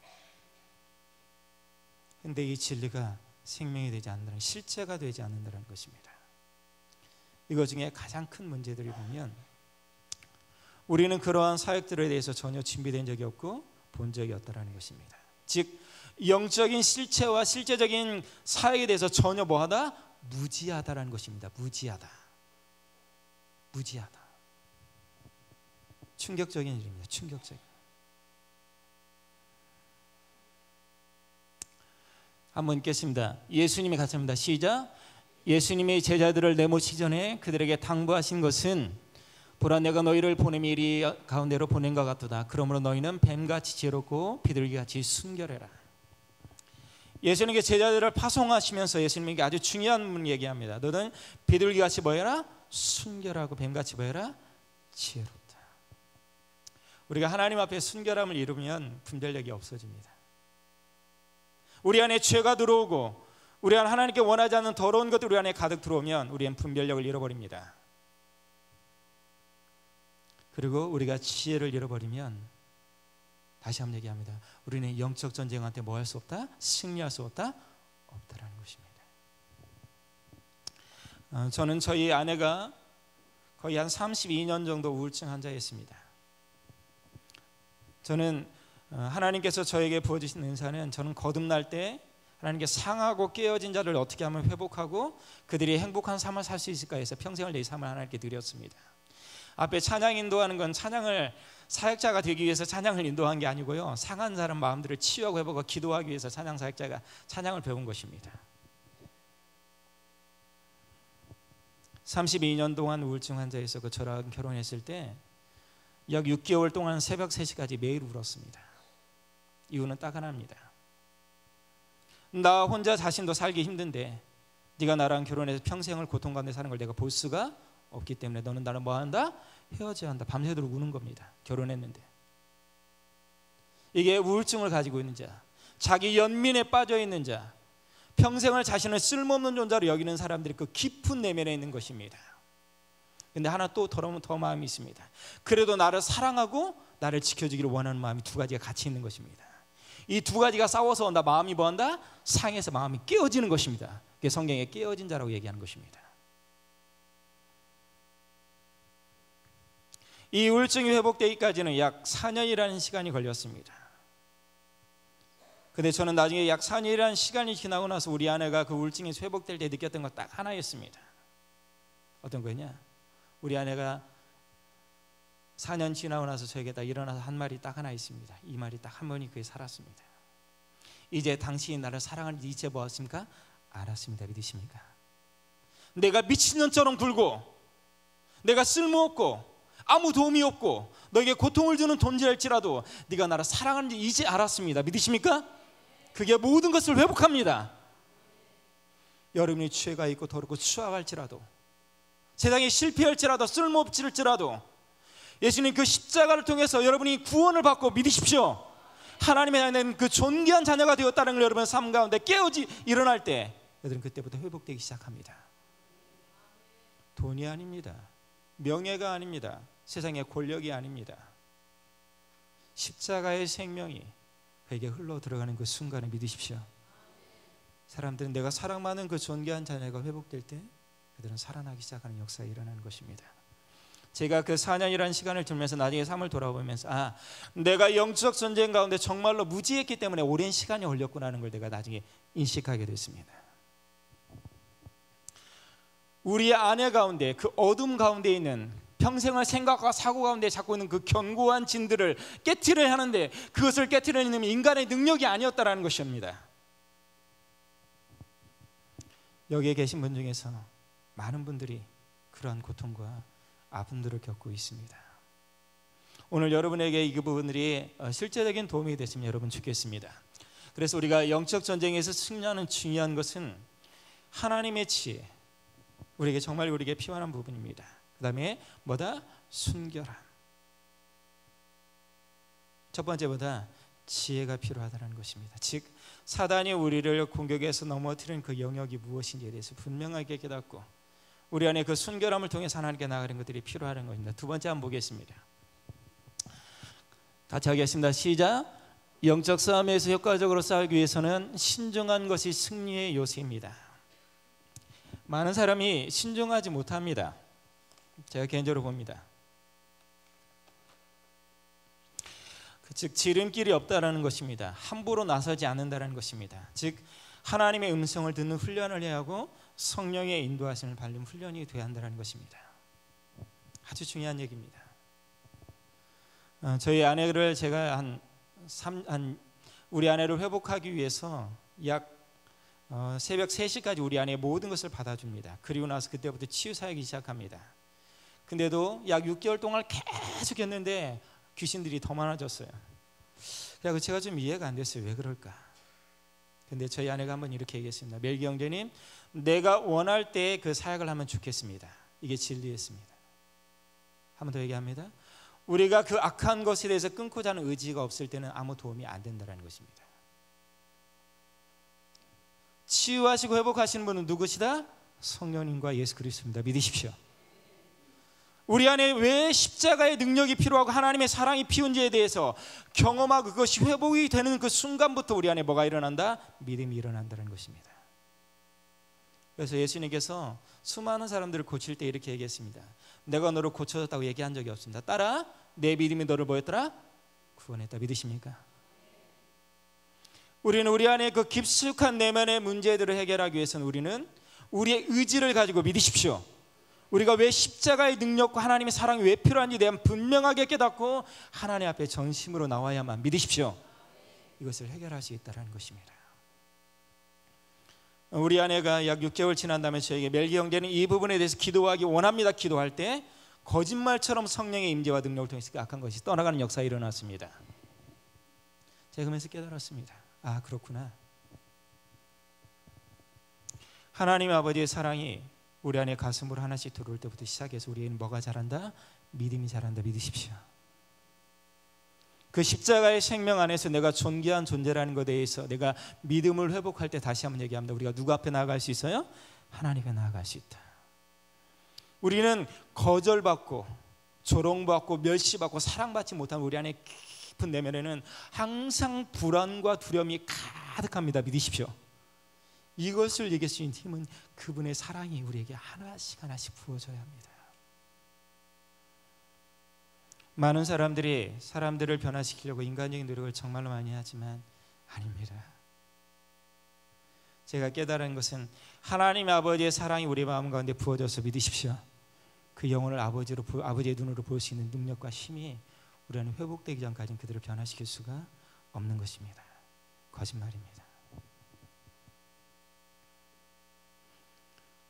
근데 이 진리가 생명이 되지 않는다는, 실체가 되지 않는다는 것입니다. 이것 중에 가장 큰 문제들이 보면, 우리는 그러한 사역들에 대해서 전혀 준비된 적이 없고 본 적이 없다는 것입니다. 즉 영적인 실체와 실제적인 사역에 대해서 전혀 뭐하다? 무지하다라는 것입니다. 무지하다. 충격적인 일입니다. 충격적인. 한번 읽겠습니다. 예수님이 같이 합니다. 시작. 예수님이 제자들을 내모시기 전에 그들에게 당부하신 것은 보라 내가 너희를 보냄이 이리 가운데로 보낸 것 같도다. 그러므로 너희는 뱀같이 지혜롭고 비둘기같이 순결해라. 예수님께 제자들을 파송하시면서 예수님에게 아주 중요한 문 얘기합니다. 너는 비둘기같이 뭐해라? 순결하고 뱀같이 뭐해라? 지혜롭다. 우리가 하나님 앞에 순결함을 이루면 분별력이 없어집니다. 우리 안에 죄가 들어오고 우리 안에 하나님께 원하지 않는 더러운 것들이 우리 안에 가득 들어오면 우리는 분별력을 잃어버립니다. 그리고 우리가 지혜를 잃어버리면 다시 한번 얘기합니다. 우리는 영적 전쟁한테 뭐 할 수 없다? 승리할 수 없다? 없다라는 것입니다. 저는 저희 아내가 거의 한 32년 정도 우울증 환자였습니다. 저는 하나님께서 저에게 부어주신 은사는 저는 거듭날 때 하나님께 상하고 깨어진 자를 어떻게 하면 회복하고 그들이 행복한 삶을 살 수 있을까 해서 평생을 내 삶을 하나님께 드렸습니다. 앞에 찬양 인도하는 건 찬양을 사역자가 되기 위해서 찬양을 인도한 게 아니고요, 상한 사람 마음들을 치유하고 회복하고 기도하기 위해서 찬양 사역자가 찬양을 배운 것입니다. 32년 동안 우울증 환자에서 저랑 결혼했을 때 약 6개월 동안 새벽 3시까지 매일 울었습니다. 이유는 딱 하나입니다. 나 혼자 자신도 살기 힘든데 네가 나랑 결혼해서 평생을 고통 가운데 사는 걸 내가 볼 수가 없기 때문에 너는 나를 뭐 한다? 헤어져야 한다. 밤새도록 우는 겁니다. 결혼했는데. 이게 우울증을 가지고 있는 자, 자기 연민에 빠져 있는 자, 평생을 자신을 쓸모없는 존재로 여기는 사람들이 그 깊은 내면에 있는 것입니다. 근데 하나 또 더 마음이 있습니다. 그래도 나를 사랑하고 나를 지켜주기를 원하는 마음이 두 가지가 같이 있는 것입니다. 이 두 가지가 싸워서 나 마음이 뭐한다? 상해서 마음이 깨어지는 것입니다. 그게 성경에 깨어진 자라고 얘기하는 것입니다. 이 우울증이 회복되기까지는 약 4년이라는 시간이 걸렸습니다. 근데 저는 나중에 약 4년이라는 시간이 지나고 나서 우리 아내가 그 우울증이 회복될 때 느꼈던 것 딱 하나였습니다. 어떤 거냐? 우리 아내가 4년 지나고 나서 저에게 딱 일어나서 한 말이 딱 하나 있습니다. 이 말이 딱 한 번이 그에 살았습니다. 이제 당신이 나를 사랑하는지 이제 뭐였습니까? 알았습니다. 믿으십니까? 내가 미친년처럼 굴고 내가 쓸모없고 아무 도움이 없고 너에게 고통을 주는 존재일지라도 네가 나를 사랑하는지 이제 알았습니다. 믿으십니까? 그게 모든 것을 회복합니다. 여러분이 죄가 있고 더럽고 추악할지라도 세상에 실패할지라도 쓸모없을지라도 예수님 그 십자가를 통해서 여러분이 구원을 받고 믿으십시오. 하나님의 자녀는 그 존귀한 자녀가 되었다는 걸 여러분 삶 가운데 깨어지 일어날 때 여러분 그때부터 회복되기 시작합니다. 돈이 아닙니다. 명예가 아닙니다. 세상의 권력이 아닙니다. 십자가의 생명이 그에게 흘러 들어가는 그 순간에 믿으십시오. 사람들은 내가 사랑받는 그 존귀한 자녀가 회복될 때 그들은 살아나기 시작하는 역사가 일어나는 것입니다. 제가 그 4년이라는 시간을 들면서 나중에 삶을 돌아보면서 내가 영적 전쟁 가운데 정말로 무지했기 때문에 오랜 시간이 걸렸구나 하는 걸 내가 나중에 인식하게 됐습니다. 우리 아내 가운데 그 어둠 가운데 있는 평생을 생각과 사고 가운데 잡고 있는 그 견고한 진들을 깨트려야 하는데 그것을 깨트려내는 인간의 능력이 아니었다라는 것입니다. 여기에 계신 분 중에서 많은 분들이 그러한 고통과 아픔들을 겪고 있습니다. 오늘 여러분에게 이 부분들이 실제적인 도움이 됐으면 여러분 좋겠습니다. 그래서 우리가 영적 전쟁에서 승리하는 중요한 것은 하나님의 지혜, 우리에게 정말 우리에게 필요한 부분입니다. 그 다음에 뭐다? 순결함. 첫 번째보다 지혜가 필요하다는 것입니다. 즉 사단이 우리를 공격해서 넘어뜨리는 그 영역이 무엇인지에 대해서 분명하게 깨닫고 우리 안에 그 순결함을 통해서 하나님께 나가는 것들이 필요한 것입니다. 두 번째 한번 보겠습니다. 같이 하겠습니다. 시작. 영적 싸움에서 효과적으로 싸우기 위해서는 신중한 것이 승리의 요새입니다. 많은 사람이 신중하지 못합니다. 제가 개인적으로 봅니다. 즉 지름길이 없다라는 것입니다. 함부로 나서지 않는다라는 것입니다. 즉 하나님의 음성을 듣는 훈련을 해야 하고 성령의 인도하심을 받는 훈련이 돼야 한다는 것입니다. 아주 중요한 얘기입니다. 저희 아내를 제가 우리 아내를 회복하기 위해서 약 새벽 3시까지 우리 안에 모든 것을 받아줍니다. 그리고 나서 그때부터 치유 사역이 시작합니다. 근데도 약 6개월 동안 계속 했는데 귀신들이 더 많아졌어요. 그래서 제가 좀 이해가 안 됐어요. 왜 그럴까? 근데 저희 아내가 한번 이렇게 얘기했습니다. 멜기 형제님, 내가 원할 때 그 사역을 하면 좋겠습니다. 이게 진리였습니다. 한번 더 얘기합니다. 우리가 그 악한 것에 대해서 끊고자 하는 의지가 없을 때는 아무 도움이 안 된다는 것입니다. 치유하시고 회복하시는 분은 누구시다? 성령님과 예수 그리스도입니다. 믿으십시오. 우리 안에 왜 십자가의 능력이 필요하고 하나님의 사랑이 필요한지에 대해서 경험하고 그것이 회복이 되는 그 순간부터 우리 안에 뭐가 일어난다? 믿음이 일어난다는 것입니다. 그래서 예수님께서 수많은 사람들을 고칠 때 이렇게 얘기했습니다. 내가 너를 고쳐줬다고 얘기한 적이 없습니다. 따라 내 믿음이 너를 뭐였더라? 구원했다. 믿으십니까? 우리는 우리 안에 그 깊숙한 내면의 문제들을 해결하기 위해서는 우리는 우리의 의지를 가지고 믿으십시오. 우리가 왜 십자가의 능력과 하나님의 사랑이 왜 필요한지 대한 분명하게 깨닫고 하나님 앞에 전심으로 나와야만, 믿으십시오, 이것을 해결할 수 있다는 것입니다. 우리 아내가 약 6개월 지난 다음에 저에게 멜기 형제는 이 부분에 대해서 기도하기 원합니다 기도할 때 거짓말처럼 성령의 임재와 능력을 통해서 악한 것이 떠나가는 역사가 일어났습니다. 제가 그러면서 깨달았습니다. 아, 그렇구나. 하나님 아버지의 사랑이 우리 안에 가슴으로 하나씩 들어올 때부터 시작해서 우리는 뭐가 자란다? 믿음이 자란다. 믿으십시오. 그 십자가의 생명 안에서 내가 존귀한 존재라는 것에 대해서 내가 믿음을 회복할 때 다시 한번 얘기합니다. 우리가 누구 앞에 나아갈 수 있어요? 하나님 앞에 나아갈 수 있다. 우리는 거절받고 조롱받고 멸시받고 사랑받지 못한 우리 안에 깊은 내면에는 항상 불안과 두려움이 가득합니다. 믿으십시오. 이것을 이길 수 있는 힘은 그분의 사랑이 우리에게 하나씩 하나씩 부어져야 합니다. 많은 사람들이 사람들을 변화시키려고 인간적인 노력을 정말로 많이 하지만 아닙니다. 제가 깨달은 것은 하나님 아버지의 사랑이 우리 마음 가운데 부어져서 믿으십시오. 그 영혼을 아버지의 눈으로 볼 수 있는 능력과 힘이 우리 안에 회복되기 전까지는 그들을 변화시킬 수가 없는 것입니다. 거짓말입니다.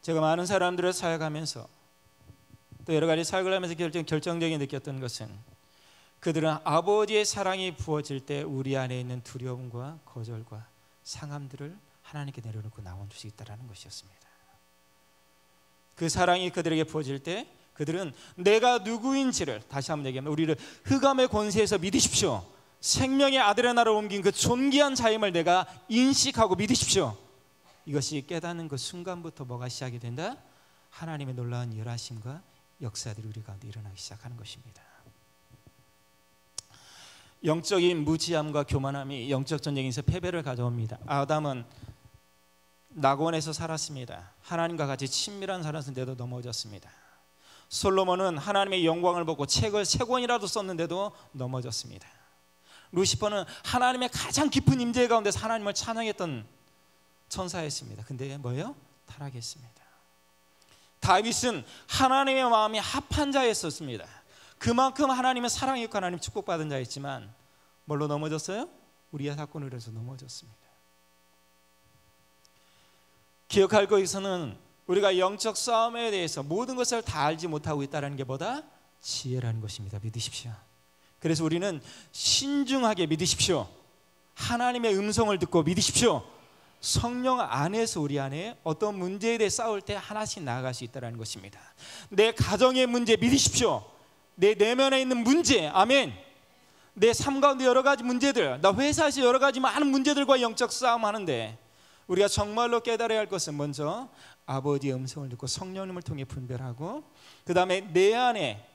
제가 많은 사람들을 사역하면서 또 여러 가지 사역을 하면서 결정적인 느꼈던 것은 그들은 아버지의 사랑이 부어질 때 우리 안에 있는 두려움과 거절과 상함들을 하나님께 내려놓고 나올 수 있다는 것이었습니다. 그 사랑이 그들에게 부어질 때 그들은 내가 누구인지를, 다시 한번 얘기하면 우리를 흑암의 권세에서 믿으십시오. 생명의 아들의 나라로 옮긴 그 존귀한 자임을 내가 인식하고 믿으십시오. 이것이 깨닫는 그 순간부터 뭐가 시작이 된다? 하나님의 놀라운 일하심과 역사들이 우리 가운데 일어나기 시작하는 것입니다. 영적인 무지함과 교만함이 영적 전쟁에서 패배를 가져옵니다. 아담은 낙원에서 살았습니다. 하나님과 같이 친밀한 살았는데도 넘어졌습니다. 솔로몬은 하나님의 영광을 보고 책을 3권이라도 썼는데도 넘어졌습니다. 루시퍼는 하나님의 가장 깊은 임재 가운데서 하나님을 찬양했던 천사였습니다. 근데 뭐예요? 타락했습니다. 다윗은 하나님의 마음이 합한 자였었습니다. 그만큼 하나님의 사랑이 있고 하나님 축복받은 자였지만 뭘로 넘어졌어요? 우리아 사건으로 해서 넘어졌습니다. 기억할 것에서는 우리가 영적 싸움에 대해서 모든 것을 다 알지 못하고 있다는 게 뭐다? 지혜라는 것입니다. 믿으십시오. 그래서 우리는 신중하게 믿으십시오. 하나님의 음성을 듣고 믿으십시오. 성령 안에서 우리 안에 어떤 문제에 대해 싸울 때 하나씩 나아갈 수 있다는 것입니다. 내 가정의 문제 믿으십시오. 내 내면에 있는 문제, 아멘. 내 삶 가운데 여러 가지 문제들, 나 회사에서 여러 가지 많은 문제들과 영적 싸움하는데 우리가 정말로 깨달아야 할 것은 먼저 아버지의 음성을 듣고 성령님을 통해 분별하고 그 다음에 내 안에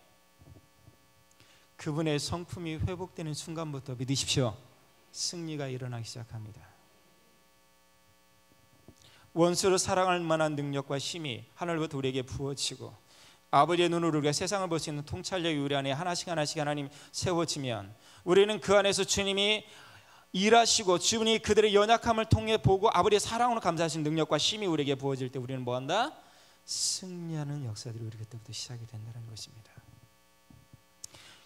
그분의 성품이 회복되는 순간부터 믿으십시오. 승리가 일어나기 시작합니다. 원수를 사랑할 만한 능력과 힘이 하늘부터 우리에게 부어지고 아버지의 눈으로 우리가 세상을 볼 수 있는 통찰력이 우리 안에 하나씩 하나씩 하나님 세워지면 우리는 그 안에서 주님이 일하시고 주님이 그들의 연약함을 통해 보고 아버지의 사랑으로 감사하신 능력과 힘이 우리에게 부어질 때 우리는 뭐한다? 승리하는 역사들이 우리 그때부터 시작이 된다는 것입니다.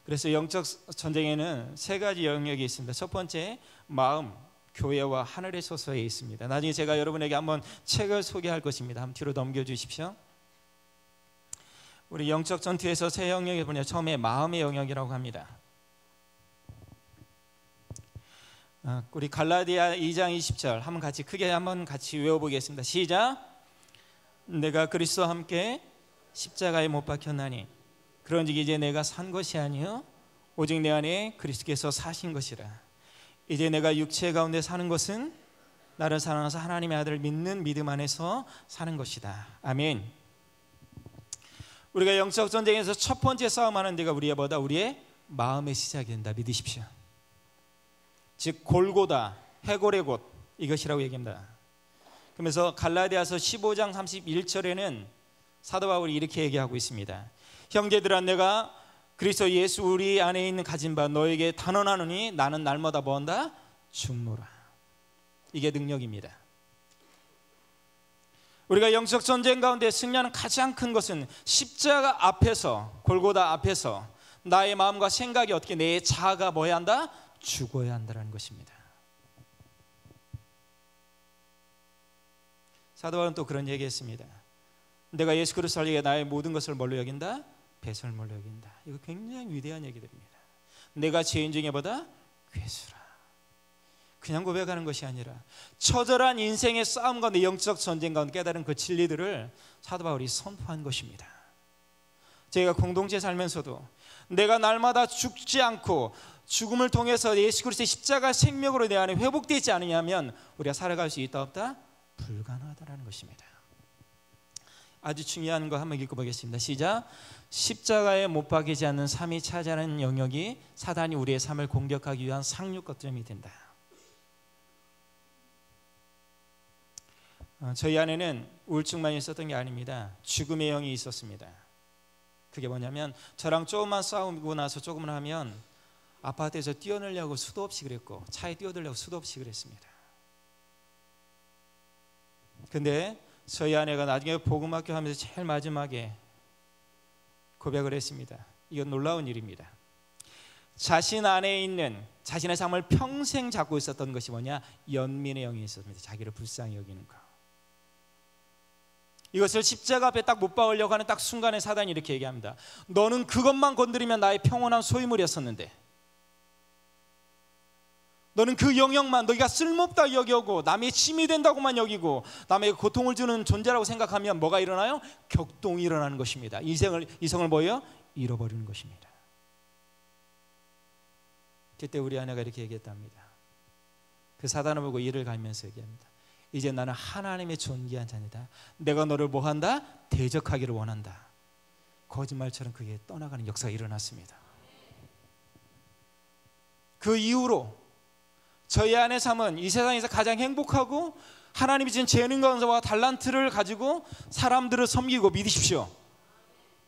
그래서 영적 전쟁에는 3가지 영역이 있습니다. 첫 번째, 마음, 교회와 하늘의 소서에 있습니다. 나중에 제가 여러분에게 한번 책을 소개할 것입니다. 한번 뒤로 넘겨주십시오. 우리 영적 전투에서 세 영역에 보면 처음에 마음의 영역이라고 합니다. 우리 갈라디아 2장 20절 한번 같이 크게 한번 같이 외워보겠습니다. 시작. 내가 그리스도와 함께 십자가에 못 박혔나니 그런즉 이제 내가 산 것이 아니요 오직 내 안에 그리스도께서 사신 것이라. 이제 내가 육체 가운데 사는 것은 나를 사랑하사 하나님의 아들을 믿는 믿음 안에서 사는 것이다. 아멘. 우리가 영적 전쟁에서 첫 번째 싸움하는 데가 우리의 마음의 시작이 된다. 믿으십시오. 즉 골고다, 해골의 곳 이것이라고 얘기합니다. 그러면서 갈라디아서 15장 31절에는 사도 바울이 이렇게 얘기하고 있습니다. 형제들아 내가 그리스도 예수 우리 안에 있는 가진 바 너에게 단언하노니 나는 날마다 뭐한다? 죽노라. 이게 능력입니다. 우리가 영적 전쟁 가운데 승리하는 가장 큰 것은 십자가 앞에서, 골고다 앞에서 나의 마음과 생각이 어떻게 내 자아가 뭐 해야 한다? 죽어야 한다는 것입니다. 사도 바울은 또 그런 얘기했습니다. 내가 예수 그리스도를 위해 나의 모든 것을 뭘로 여긴다? 배설물로 여긴다. 이거 굉장히 위대한 얘기들입니다. 내가 죄인 중에 보다 괴수라. 그냥 고백하는 것이 아니라 처절한 인생의 싸움 가운데 영적 전쟁 가운데 깨달은 그 진리들을 사도 바울이 선포한 것입니다. 저희가 공동체 살면서도 내가 날마다 죽지 않고 죽음을 통해서 예수 그리스도의 십자가 생명으로 내 안에 회복되지 않으냐면 우리가 살아갈 수 있다 없다? 불가능하다는 것입니다. 아주 중요한 거 한번 읽어보겠습니다. 시작. 십자가에 못 박이지 않는 삶이 차지하는 영역이 사단이 우리의 삶을 공격하기 위한 상륙 거점이 된다. 저희 안에는 우울증만 있었던 게 아닙니다. 죽음의 영이 있었습니다. 그게 뭐냐면 저랑 조금만 싸우고 나서 조금만 하면 아파트에서 뛰어내려고 수도 없이 그랬고 차에 뛰어들려고 수도 없이 그랬습니다. 근데 저희 아내가 나중에 복음학교 하면서 제일 마지막에 고백을 했습니다. 이건 놀라운 일입니다. 자신 안에 있는 자신의 삶을 평생 잡고 있었던 것이 뭐냐? 연민의 영이 있었습니다. 자기를 불쌍히 여기는 거. 이것을 십자가 앞에 딱 못 박으려고 하는 딱 순간에 사단이 이렇게 얘기합니다. 너는 그것만 건드리면 나의 평온한 소유물이었었는데 너는 그 영역만 너희가 쓸모없다 여기고 남의 침이 된다고만 여기고 남에게 고통을 주는 존재라고 생각하면 뭐가 일어나요? 격동이 일어나는 것입니다. 이성을 뭐예요? 잃어버리는 것입니다. 그때 우리 아내가 이렇게 얘기했답니다. 그 사단을 보고 이를 갈면서 얘기합니다. 이제 나는 하나님의 존귀한 자니다. 내가 너를 뭐한다? 대적하기를 원한다. 거짓말처럼 그게 떠나가는 역사가 일어났습니다. 그 이후로 저희 아내 삶은 이 세상에서 가장 행복하고 하나님이 주신 재능과 달란트를 가지고 사람들을 섬기고 믿으십시오.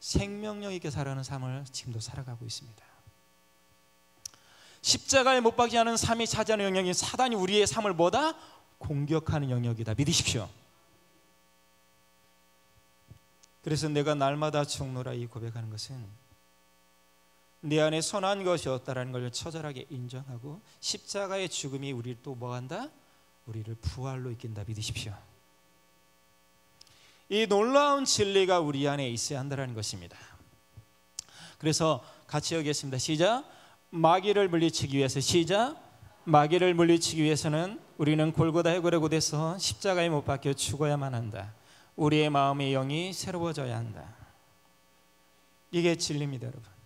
생명력 있게 살아가는 삶을 지금도 살아가고 있습니다. 십자가에 못 박지 않은 삶이 차지하는 영역인 사단이 우리의 삶을 뭐다? 공격하는 영역이다. 믿으십시오. 그래서 내가 날마다 죽노라 이 고백하는 것은 내 안에 선한 것이 없다라는 걸 처절하게 인정하고 십자가의 죽음이 우리를 또 뭐한다? 우리를 부활로 이끈다. 믿으십시오. 이 놀라운 진리가 우리 안에 있어야 한다는 것입니다. 그래서 같이 여기겠습니다. 시작. 마귀를 물리치기 위해서 시작. 마귀를 물리치기 위해서는 우리는 골고다 해골의 곳에서 십자가에 못 박혀 죽어야만 한다. 우리의 마음의 영이 새로워져야 한다. 이게 진리입니다, 여러분.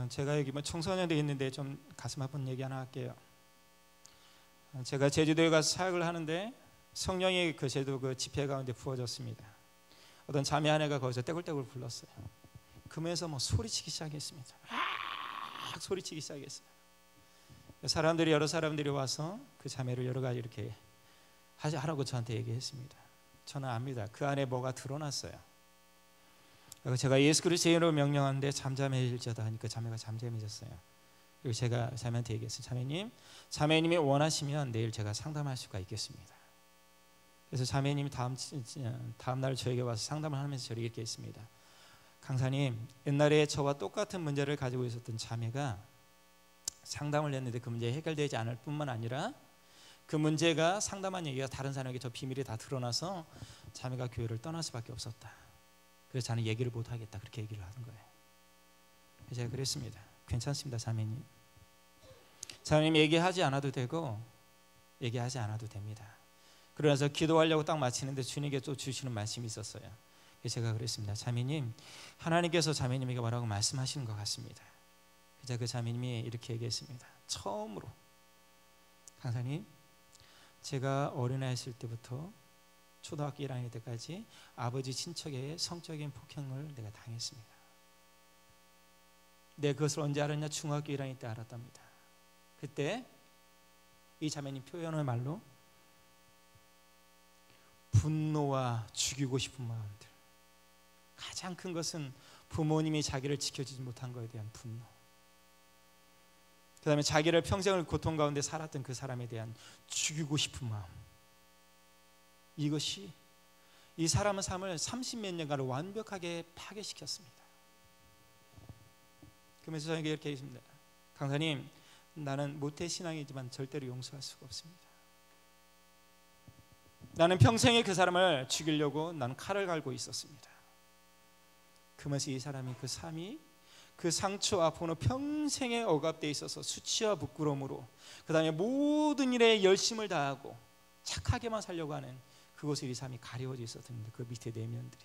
제가 여기 청소년대 있는데 좀 가슴 아픈 얘기 하나 할게요. 제가 제주도에 가서 사역을 하는데 성령이 그 제주도 그 집회 가운데 부어졌습니다. 어떤 자매 아내가 거기서 떼굴떼굴 불렀어요. 그러면서 뭐 소리치기 시작했습니다. 막 소리치기 시작했어요. 여러 사람들이 와서 그 자매를 여러 가지 이렇게 하라고 저한테 얘기했습니다. 저는 압니다. 그 안에 뭐가 드러났어요. 제가 예수 그리스도의 이름으로 명령하는데 잠잠해질지어다 하니까 자매가 잠잠해졌어요. 그리고 제가 자매한테 얘기했어요. 자매님이 원하시면 내일 제가 상담할 수가 있겠습니다. 그래서 자매님이 다음 날 저에게 와서 상담을 하면서 저를 이렇게 했습니다. 강사님, 옛날에 저와 똑같은 문제를 가지고 있었던 자매가 상담을 했는데 그 문제 해결되지 않을 뿐만 아니라 그 문제가 상담한 얘기가 다른 사람에게 저 비밀이 다 드러나서 자매가 교회를 떠날 수밖에 없었다. 그래서 자는 얘기를 못 하겠다, 그렇게 얘기를 하는 거예요. 제가 그랬습니다. 괜찮습니다, 자매님. 자매님 얘기하지 않아도 되고 얘기하지 않아도 됩니다. 그러면서 기도하려고 딱 마치는데 주님께 또 주시는 말씀이 있었어요. 제가 그랬습니다. 자매님, 하나님께서 자매님에게 뭐라고 말씀하시는 것 같습니다. 제가 그 자매님이 이렇게 얘기했습니다. 처음으로, 강사님, 제가 어린아이였을 때부터 초등학교 1학년 때까지 아버지 친척의 성적인 폭행을 내가 당했습니다. 내가 그것을 언제 알았냐? 중학교 1학년 때 알았답니다. 그때 이 자매님 표현의 말로 분노와 죽이고 싶은 마음들, 가장 큰 것은 부모님이 자기를 지켜주지 못한 것에 대한 분노, 그 다음에 자기를 평생을 고통 가운데 살았던 그 사람에 대한 죽이고 싶은 마음, 이것이 이 사람의 삶을 30몇 년간을 완벽하게 파괴시켰습니다. 그러면서 저에게 이렇게 얘기했습니다. 강사님, 나는 모태신앙이지만 절대로 용서할 수가 없습니다. 나는 평생에 그 사람을 죽이려고 나는 칼을 갈고 있었습니다. 그러면서 이 사람이 그 삶이 그 상처와 분노, 평생에 억압되어 있어서 수치와 부끄러움으로, 그 다음에 모든 일에 열심을 다하고 착하게만 살려고 하는 그곳에 이 삶이 가려워져 있었는데, 그 밑에 내면들이.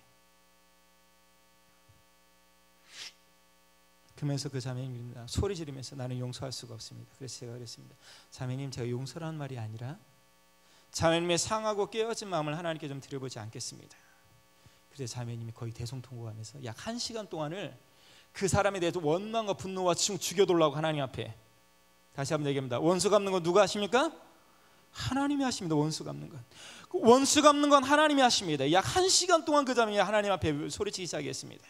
그러면서 그 자매님이 소리 지르면서 나는 용서할 수가 없습니다. 그래서 제가 그랬습니다. 자매님, 제가 용서라는 말이 아니라 자매님의 상하고 깨어진 마음을 하나님께 좀 드려보지 않겠습니다. 그래서 자매님이 거의 대성통곡하면서 약 1시간 동안을 그 사람에 대해서 원망과 분노와 죽여달라고 하나님 앞에, 다시 한번 얘기합니다. 원수 갚는 건 누가 하십니까? 하나님이 하십니다. 원수 갚는 건, 원수 갚는 건 하나님이 하십니다. 약 1시간 동안 그 자매가 하나님 앞에 소리치기 시작했습니다.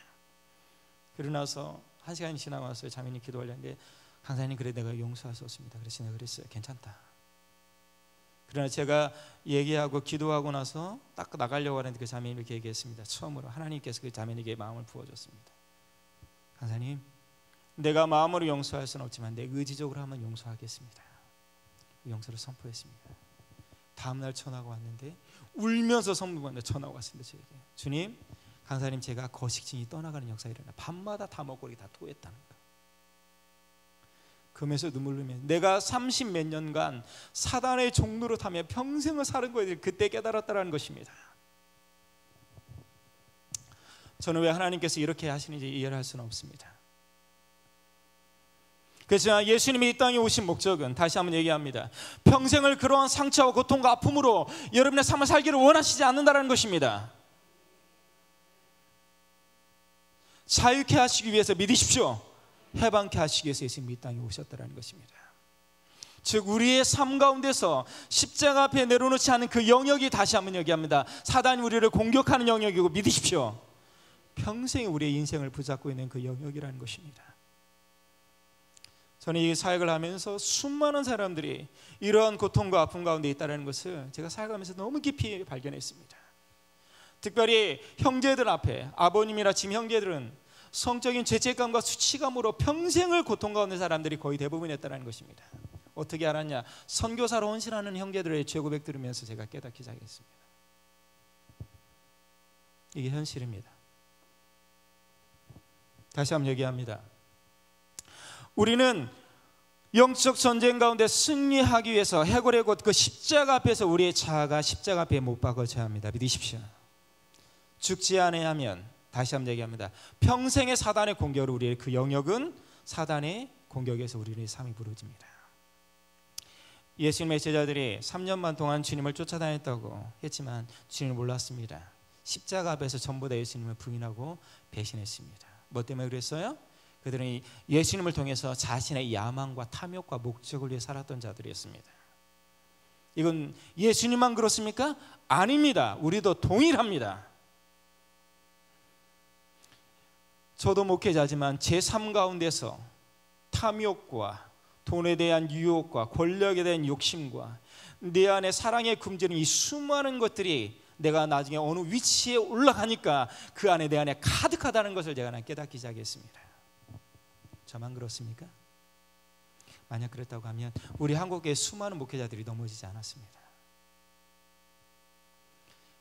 그러고 나서 1시간이 지나고 나서 자매님 기도하려는데, 강사님, 그래 내가 용서할 수 없습니다. 그래서 내가 그랬어요. 괜찮다. 그러나 제가 얘기하고 기도하고 나서 딱 나가려고 하는데 그 자매님이 이렇게 얘기했습니다. 처음으로 하나님께서 그 자매에게 마음을 부어줬습니다. 강사님, 내가 마음으로 용서할 수는 없지만 내 의지적으로 한번 용서하겠습니다. 용서를 선포했습니다. 다음날 전화가 왔는데 울면서 선포했는데 전화가 왔습니다. 저에게. 주님, 강사님, 제가 거식증이 떠나가는 역사가 일어나 밤마다 다 먹고 다 토했다는 거. 그러면서 눈물 흘리며 내가 30몇 년간 사단의 종로로 타며 평생을 사는 거에 대해 그때 깨달았다는 것입니다. 저는 왜 하나님께서 이렇게 하시는지 이해를 할 수는 없습니다. 그래서 예수님이 이 땅에 오신 목적은, 다시 한번 얘기합니다, 평생을 그러한 상처와 고통과 아픔으로 여러분의 삶을 살기를 원하시지 않는다는 것입니다. 자유케 하시기 위해서, 믿으십시오, 해방케 하시기 위해서 예수님이 이 땅에 오셨다는 것입니다. 즉 우리의 삶 가운데서 십자가 앞에 내려놓지 않은 그 영역이, 다시 한번 얘기합니다, 사단이 우리를 공격하는 영역이고, 믿으십시오, 평생 우리의 인생을 붙잡고 있는 그 영역이라는 것입니다. 저는 이 사역을 하면서 수많은 사람들이 이러한 고통과 아픔 가운데 있다는 것을 제가 사역하면서 너무 깊이 발견했습니다. 특별히 형제들 앞에, 아버님이나 지금 형제들은 성적인 죄책감과 수치감으로 평생을 고통 가운데 사람들이 거의 대부분이었다는 것입니다. 어떻게 알았냐? 선교사로 헌신하는 형제들의 죄 고백 들으면서 제가 깨닫기 시작했습니다. 이게 현실입니다. 다시 한번 얘기합니다. 우리는 영적 전쟁 가운데 승리하기 위해서 해골의 곳, 그 십자가 앞에서 우리의 자아가 십자가 앞에 못 박아져야 합니다. 믿으십시오. 죽지 않으면, 다시 한번 얘기합니다, 평생의 사단의 공격으로 우리의 그 영역은 사단의 공격에서 우리의 삶이 부러집니다. 예수님의 제자들이 3년만 동안 주님을 쫓아다녔다고 했지만 주님을 몰랐습니다. 십자가 앞에서 전부 다 예수님을 부인하고 배신했습니다. 뭐 때문에 그랬어요? 그들은 예수님을 통해서 자신의 야망과 탐욕과 목적을 위해 살았던 자들이었습니다. 이건 예수님만 그렇습니까? 아닙니다. 우리도 동일합니다. 저도 목회자지만 제 삶 가운데서 탐욕과 돈에 대한 유혹과 권력에 대한 욕심과 내 안에 사랑에 굶주린 이 수많은 것들이 내가 나중에 어느 위치에 올라가니까 그 안에 내 안에 가득하다는 것을 제가 깨닫기 시작했습니다. 저만 그렇습니까? 만약 그랬다고 하면 우리 한국의 수많은 목회자들이 넘어지지 않았습니다.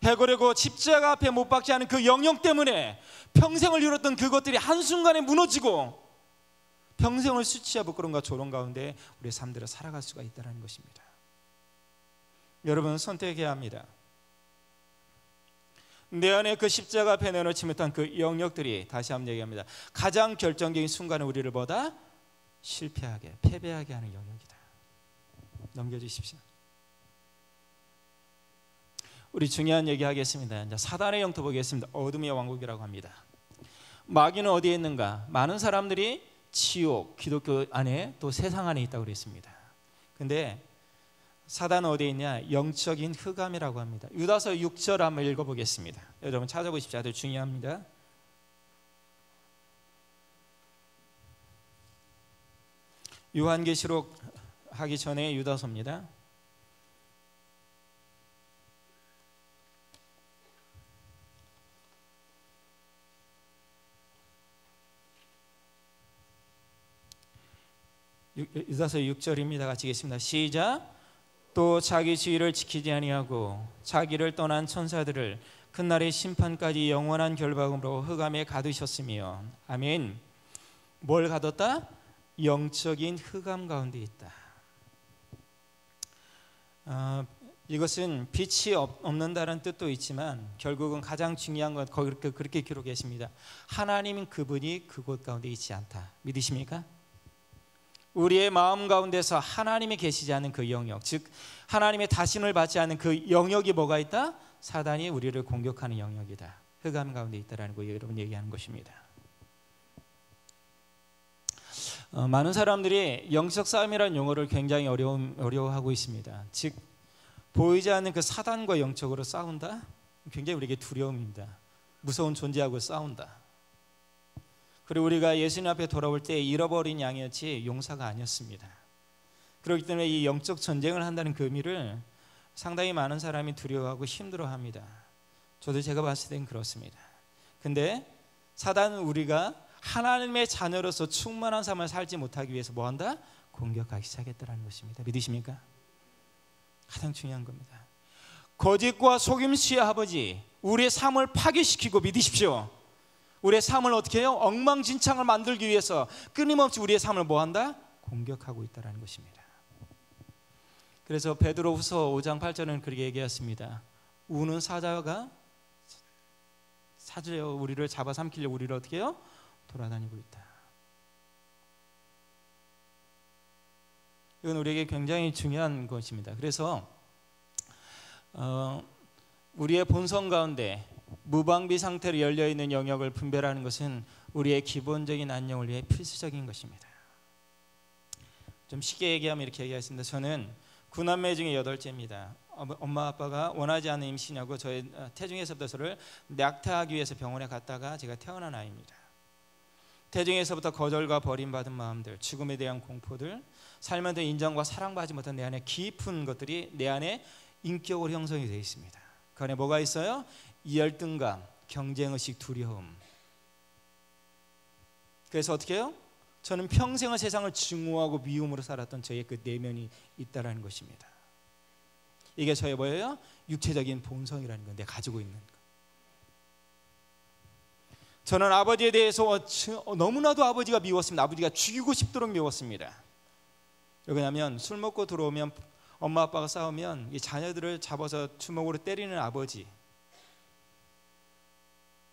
해고되고 십자가 앞에 못 박지 않은 그 영역 때문에 평생을 이뤘던 그것들이 한순간에 무너지고 평생을 수치와 부끄러움과 조롱 가운데 우리의 삶대로 살아갈 수가 있다는 것입니다. 여러분, 선택해야 합니다. 내 안에 그 십자가 앞에 내놓지 못한 그 영역들이, 다시 한번 얘기합니다, 가장 결정적인 순간에 우리를 보다 실패하게, 패배하게 하는 영역이다. 넘겨주십시오. 우리 중요한 얘기 하겠습니다. 이제 사단의 영토 보겠습니다. 어둠의 왕국이라고 합니다. 마귀는 어디에 있는가? 많은 사람들이 지옥, 기독교 안에 또 세상 안에 있다고 그랬습니다. 근데 사단은 어디에 있냐? 영적인 흑암이라고 합니다. 유다서 6절 한번 읽어보겠습니다. 여러분 찾아보십시오. 아주 중요합니다. 요한계시록 하기 전에 유다서입니다. 유다서 6절입니다. 같이 읽겠습니다. 시작. 또 자기 지위를 지키지 아니하고 자기를 떠난 천사들을 그날의 심판까지 영원한 결박음으로 흑암에 가두셨으며. 아멘. 뭘 가뒀다? 영적인 흑암 가운데 있다. 이것은 빛이 없는다는 뜻도 있지만 결국은 가장 중요한 건 그렇게 기록했습니다. 하나님은 그분이 그곳 가운데 있지 않다. 믿으십니까? 우리의 마음 가운데서 하나님이 계시지 않은 그 영역, 즉 하나님의 다심을 받지 않은 그 영역이 뭐가 있다? 사단이 우리를 공격하는 영역이다. 흑암 가운데 있다라는 거 여러분 얘기하는 것입니다. 많은 사람들이 영적 싸움이라는 용어를 굉장히 어려워하고 있습니다. 즉 보이지 않는 그 사단과 영적으로 싸운다? 굉장히 우리에게 두려움입니다. 무서운 존재하고 싸운다. 그리고 우리가 예수님 앞에 돌아올 때 잃어버린 양이었지 용사가 아니었습니다. 그렇기 때문에 이 영적 전쟁을 한다는 그 의미를 상당히 많은 사람이 두려워하고 힘들어합니다. 저도 제가 봤을 땐 그렇습니다. 근데 사단은 우리가 하나님의 자녀로서 충만한 삶을 살지 못하기 위해서 뭐한다? 공격하기 시작했다는 것입니다. 믿으십니까? 가장 중요한 겁니다. 거짓과 속임수의 아버지, 우리의 삶을 파괴시키고, 믿으십시오, 우리의 삶을 어떻게 해요? 엉망진창을 만들기 위해서 끊임없이 우리의 삶을 뭐한다? 공격하고 있다는 것입니다. 그래서 베드로후서 5장 8절은 그렇게 얘기했습니다. 우는 사자가 사자여 우리를 잡아삼키려 우리를 어떻게 해요? 돌아다니고 있다. 이건 우리에게 굉장히 중요한 것입니다. 그래서 우리의 본성 가운데 무방비 상태로 열려있는 영역을 분별하는 것은 우리의 기본적인 안녕을 위해 필수적인 것입니다. 좀 쉽게 얘기하면 이렇게 얘기하겠습니다. 저는 9남매 중에 8째입니다. 엄마 아빠가 원하지 않는 임신하고 저의 태중에서부터 저를 낙태하기 위해서 병원에 갔다가 제가 태어난 아이입니다. 태중에서부터 거절과 버림받은 마음들, 죽음에 대한 공포들, 삶에 대한 인정과 사랑받지 못한 내 안에 깊은 것들이 내 안에 인격으로 형성이 되어 있습니다. 그 안에 뭐가 있어요? 열등감, 경쟁의식, 두려움. 그래서 어떻게 해요? 저는 평생을 세상을 증오하고 미움으로 살았던 저의 그 내면이 있다라는 것입니다. 이게 저의 뭐예요? 육체적인 본성이라는 건 내가 가지고 있는 거. 저는 아버지에 대해서 너무나도 아버지가 미웠습니다. 아버지가 죽이고 싶도록 미웠습니다. 왜냐하면 술 먹고 들어오면 엄마 아빠가 싸우면 이 자녀들을 잡아서 주먹으로 때리는 아버지.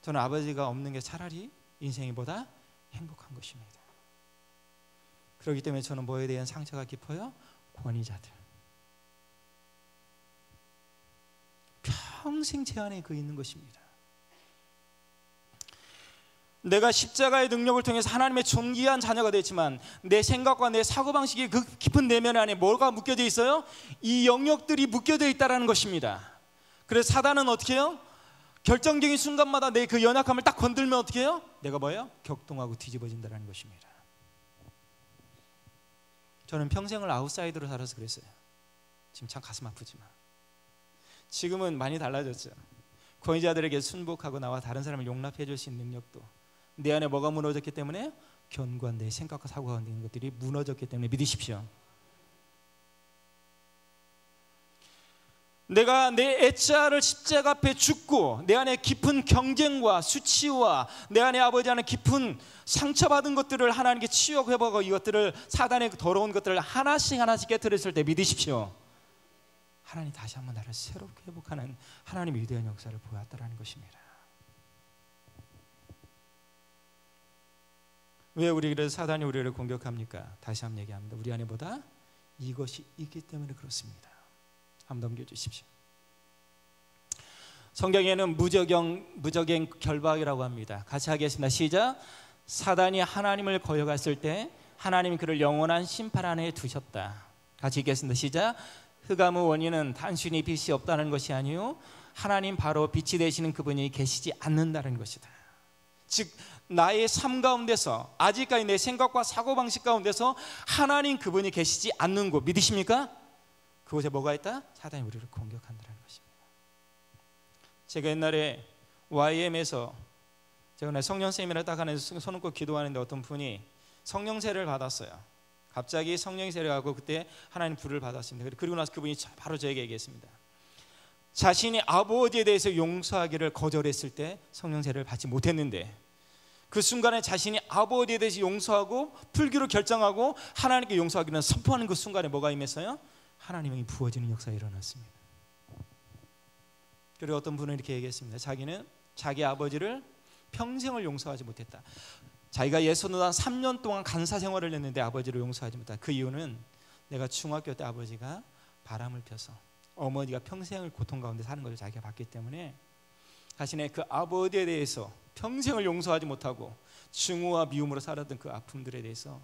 저는 아버지가 없는 게 차라리 인생보다 행복한 것입니다. 그렇기 때문에 저는 뭐에 대한 상처가 깊어요? 권위자들. 평생 제 안에 그 있는 것입니다. 내가 십자가의 능력을 통해서 하나님의 존귀한 자녀가 됐지만 내 생각과 내 사고방식이 그 깊은 내면 안에 뭐가 묶여져 있어요? 이 영역들이 묶여져 있다는 것입니다. 그래서 사단은 어떻게 해요? 결정적인 순간마다 내 그 연약함을 딱 건들면 어떻게 해요? 내가 뭐예요? 격동하고 뒤집어진다는 것입니다. 저는 평생을 아웃사이더로 살아서 그랬어요. 지금 참 가슴 아프지만 지금은 많이 달라졌죠. 권위자들에게 순복하고 나와 다른 사람을 용납해 줄 수 있는 능력도, 내 안에 뭐가 무너졌기 때문에 견고한 내 생각과 사고 가운데 있는 것들이 무너졌기 때문에 믿으십시오. 내가 내 애자를 십자가 앞에 죽고 내 안에 깊은 경쟁과 수치와 내 안에 아버지 안에 깊은 상처받은 것들을 하나님께 치유하고 회복하고 이것들을 사단의 더러운 것들을 하나씩 깨뜨렸을 때 믿으십시오. 하나님 다시 한번 나를 새롭게 회복하는 하나님의 위대한 역사를 보였다라는 것입니다. 왜 우리를 사단이 우리를 공격합니까? 다시 한번 얘기합니다. 우리 안에 보다 이것이 있기 때문에 그렇습니다. 한번 넘겨주십시오. 성경에는 무적행 결박이라고 합니다. 같이 하겠습니다. 시작. 사단이 하나님을 거역했을 때 하나님이 그를 영원한 심판 안에 두셨다. 같이 읽겠습니다. 시작. 흑암의 원인은 단순히 빛이 없다는 것이 아니요 하나님 바로 빛이 되시는 그분이 계시지 않는다는 것이다. 즉 나의 삶 가운데서 아직까지 내 생각과 사고방식 가운데서 하나님 그분이 계시지 않는 곳 믿으십니까? 그곳에 뭐가 있다? 사단이 우리를 공격한다는 것입니다. 제가 옛날에 YM에서 제가 성령 세미나를 딱 하는 손을 꽂고 기도하는데 어떤 분이 성령 세례를 받았어요. 갑자기 성령이 세례하고 그때 하나님 불을 받았습니다. 그리고 나서 그분이 바로 저에게 얘기했습니다. 자신이 아버지에 대해서 용서하기를 거절했을 때 성령 세례를 받지 못했는데 그 순간에 자신이 아버지에 대해서 용서하고 풀기로 결정하고 하나님께 용서하기는 선포하는 그 순간에 뭐가 임했어요? 하나님이 부어지는 역사가 일어났습니다. 그리고 어떤 분은 이렇게 얘기했습니다. 자기는 자기 아버지를 평생을 용서하지 못했다. 자기가 예수노단 3년 동안 간사 생활을 했는데 아버지를 용서하지 못했다. 그 이유는 내가 중학교 때 아버지가 바람을 펴서 어머니가 평생을 고통 가운데 사는 것을 자기가 봤기 때문에 자신의 그 아버지에 대해서 평생을 용서하지 못하고 증오와 미움으로 살았던 그 아픔들에 대해서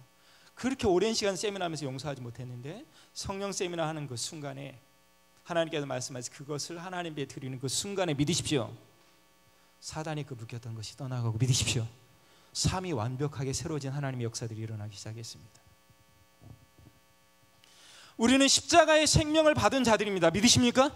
그렇게 오랜 시간 세미나하면서 용서하지 못했는데 성령 세미나 하는 그 순간에 하나님께서 말씀하신 그것을 하나님께 드리는 그 순간에 믿으십시오. 사단이 그 묶였던 것이 떠나가고 믿으십시오. 삶이 완벽하게 새로워진 하나님의 역사들이 일어나기 시작했습니다. 우리는 십자가의 생명을 받은 자들입니다. 믿으십니까?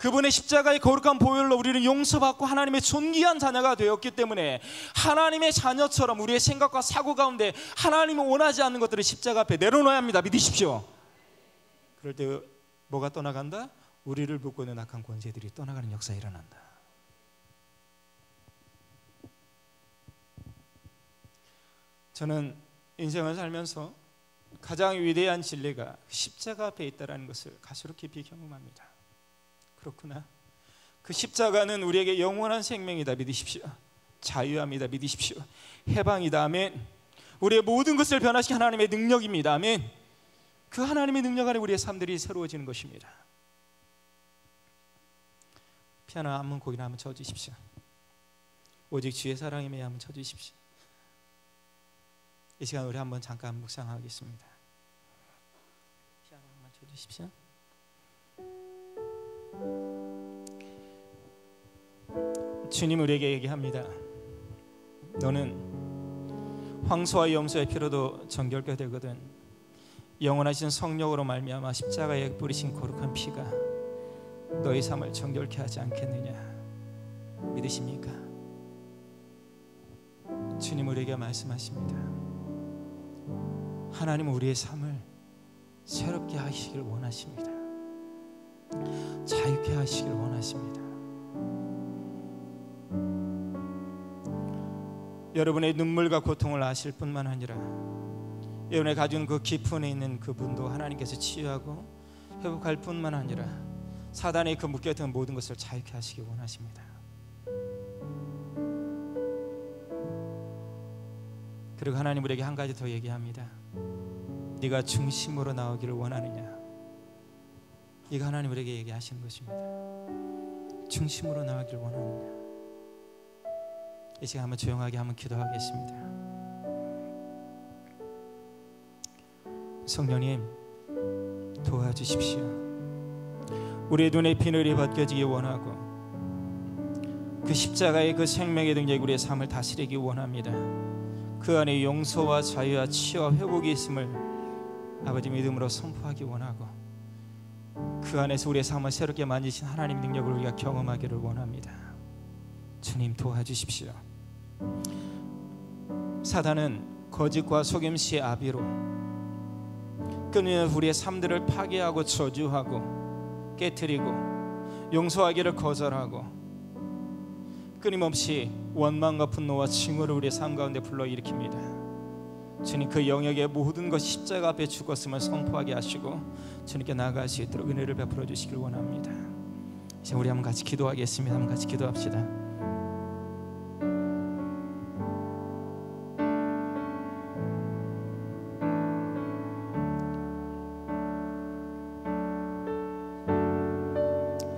그분의 십자가의 거룩한 보혈로 우리는 용서받고 하나님의 존귀한 자녀가 되었기 때문에 하나님의 자녀처럼 우리의 생각과 사고 가운데 하나님이 원하지 않는 것들을 십자가 앞에 내려놓아야 합니다. 믿으십시오. 그럴 때 뭐가 떠나간다? 우리를 묶고 있는 악한 권세들이 떠나가는 역사가 일어난다. 저는 인생을 살면서 가장 위대한 진리가 십자가 앞에 있다는 것을 가시로 깊이 경험합니다. 그렇구나. 그 십자가는 우리에게 영원한 생명이다. 믿으십시오. 자유합니다. 믿으십시오. 해방이다. 아멘. 우리의 모든 것을 변화시킨 하나님의 능력입니다. 아멘. 그 하나님의 능력 안에 우리의 삶들이 새로워지는 것입니다. 피아노 한번 곡이나 한번 쳐주십시오. 오직 주의 사랑에 매여 한번 쳐주십시오. 이 시간 우리 한번 잠깐 묵상하겠습니다. 피아노 한번 쳐주십시오. 주님 우리에게 얘기합니다. 너는 황소와 염소의 피로도 정결케 되거든 영원하신 성령으로 말미암아 십자가에 뿌리신 거룩한 피가 너희 삶을 정결케 하지 않겠느냐. 믿으십니까? 주님 우리에게 말씀하십니다. 하나님은 우리의 삶을 새롭게 하시길 원하십니다. 자유케 하시길 원하십니다. 여러분의 눈물과 고통을 아실 뿐만 아니라 여러분의 가진 그 깊은 에 있는 그분도 하나님께서 치유하고 회복할 뿐만 아니라 사단의 그 묶였던 모든 것을 자유케 하시길 원하십니다. 그리고 하나님 우리에게 한 가지 더 얘기합니다. 네가 중심으로 나오기를 원하느냐. 이거 하나님 우리에게 얘기하시는 것입니다. 중심으로 나오기를 원하느냐. 이 시간 한번 조용하게 한번 기도하겠습니다. 성령님 도와주십시오. 우리의 눈에 비늘이 벗겨지기 원하고 그 십자가의 그 생명의 능력이 우리의 삶을 다스리기 원합니다. 그 안에 용서와 자유와 치유와 회복이 있음을 아버지 믿음으로 선포하기 원하고 그 안에서 우리의 삶을 새롭게 만드신 하나님의 능력을 우리가 경험하기를 원합니다. 주님 도와주십시오. 사단은 거짓과 속임수의 아비로 끊임없이 우리의 삶들을 파괴하고 저주하고 깨트리고 용서하기를 거절하고 끊임없이 원망과 분노와 증오를 우리의 삶 가운데 불러일으킵니다. 주님, 그 영역의 모든 것 십자가 앞에 죽었음을 선포하게 하시고 주님께 나아갈 수 있도록 은혜를 베풀어 주시길 원합니다. 이제 우리 한번 같이 기도하겠습니다. 한번 같이 기도합시다.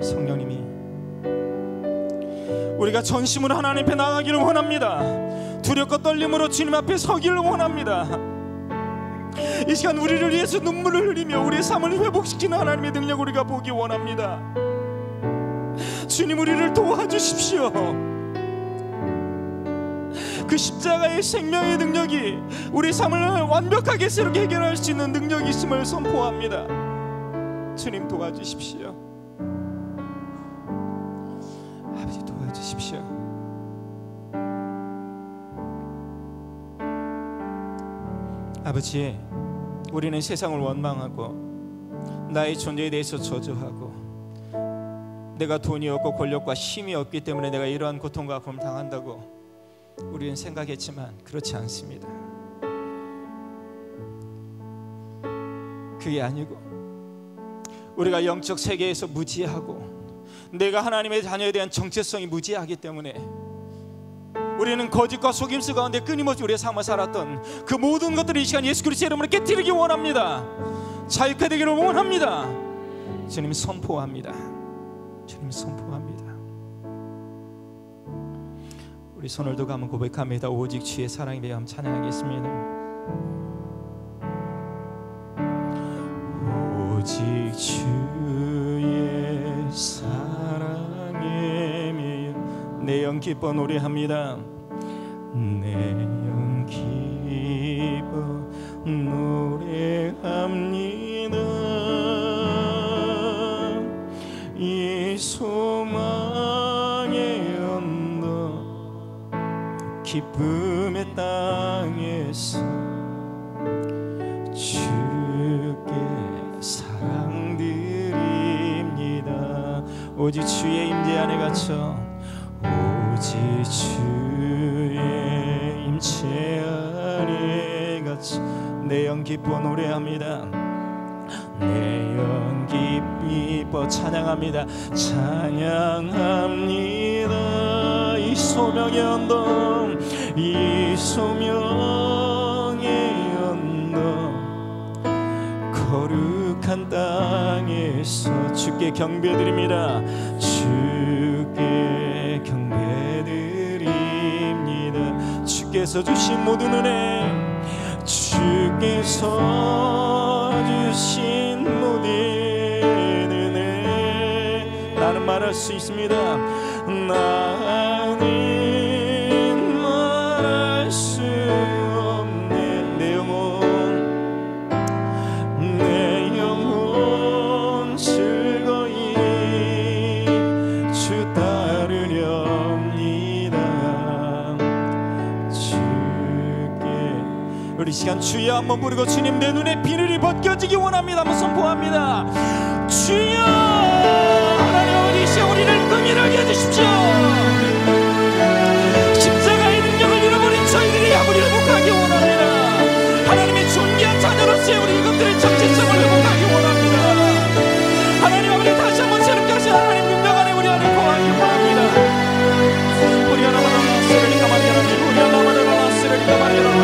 성령님이 우리가 전심으로 하나님 앞에 나가기를 원합니다. 두렵고 떨림으로 주님 앞에 서기를 원합니다. 이 시간 우리를 위해서 눈물을 흘리며 우리의 삶을 회복시키는 하나님의 능력 우리가 보기 원합니다. 주님, 우리를 도와주십시오. 그 십자가의 생명의 능력이 우리 삶을 완벽하게 새롭게 해결할 수 있는 능력이 있음을 선포합니다. 주님, 도와주십시오. 아버지, 도와주십시오. 아버지, 우리는 세상을 원망하고 나의 존재에 대해서 저주하고 내가 돈이 없고 권력과 힘이 없기 때문에 내가 이러한 고통과 아픔을 당한다고 우리는 생각했지만 그렇지 않습니다. 그게 아니고 우리가 영적 세계에서 무지하고 내가 하나님의 자녀에 대한 정체성이 무지하기 때문에 우리는 거짓과 속임수 가운데 끊임없이 우리의 삶을 살았던 그 모든 것들을 이 시간 예수 그리스도의 이름으로 깨뜨리기 원합니다. 자유케 되기를 원합니다. 주님, 선포합니다. 주님, 선포합니다. 우리 손을 들고 한번 고백합니다. 오직 주의 사랑에 대해 한번 찬양하겠습니다. 오직 주의 사랑에 매여 내 영 기뻐 노래합니다. 내 영 기뻐 노래합니다. 이 소망의 언덕 기쁨의 땅에서 주께 사랑드립니다. 오직 주의 임재 안에 갇혀 오직 주의 임재 안에 갇혀 내 영 기뻐 노래합니다. 내 영 기뻐 찬양합니다. 찬양합니다. 이 소명의 언덕 이 소명의 언덕 거룩한 땅에서 주께 경배드립니다. 주께 경배드립니다. 주께서 주신 모든 은혜 주께서 주신 모든 은혜 나는 말할 수 있습니다. 나는 말할 수 없네. 내 영혼 즐거이 주 따르렵니다. 주께 우리 시간 주여 한번 부르고 주님 내 눈에 비늘이 벗겨지기 원합니다. 한번 선포합니다. 주여 하나님 아버지 이 시간 우리를 긍휼하게 해주십시오. 십자가의 능력을 잃어버린 저희들이 아무리 회복하기 원합니다. 하나님의 존귀한 자녀로서의 우리 이것들의 정체성을 회복하기 원합니다. 하나님 아버지 다시 한번 새롭게 하신 하나님 능력 안에 우리 안에 거하기 원합니다. 우리 하나마나 쓰레니까 말이라니 우리 하나마나 쓰레니까 말이라니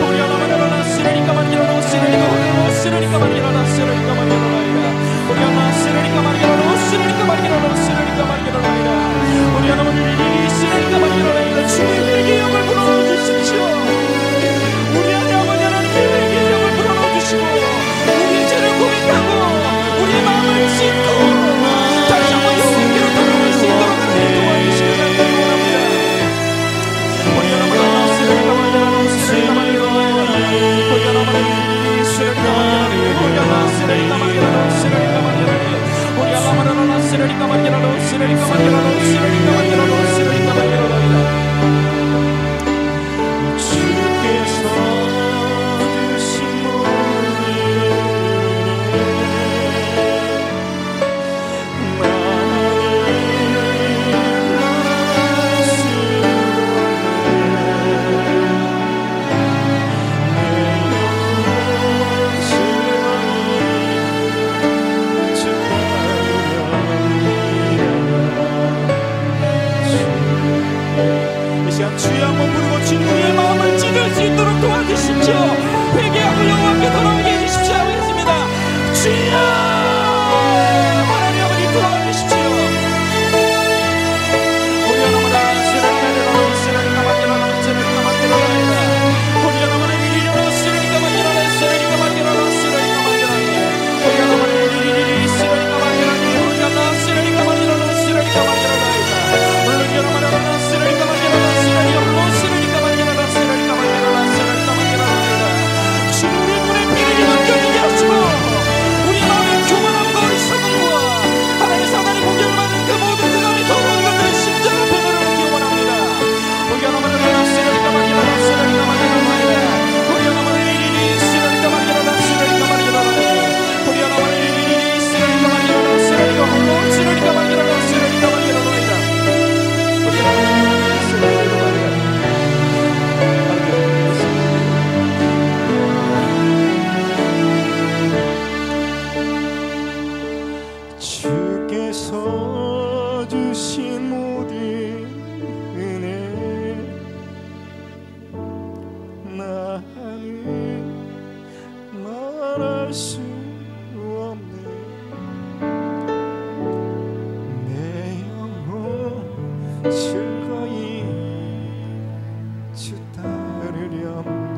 우리 하나마나 쓰레니까 말이라니 쓰레니까 말이라니 쓰레니까 말이라니 쓰레니까 말이라니 우리 하나 쓰레니까 말이라니 쓰레니까 말이라니 쓰레니까 말이라니 우리 하나마나 기꺼이 주 따르렵니다.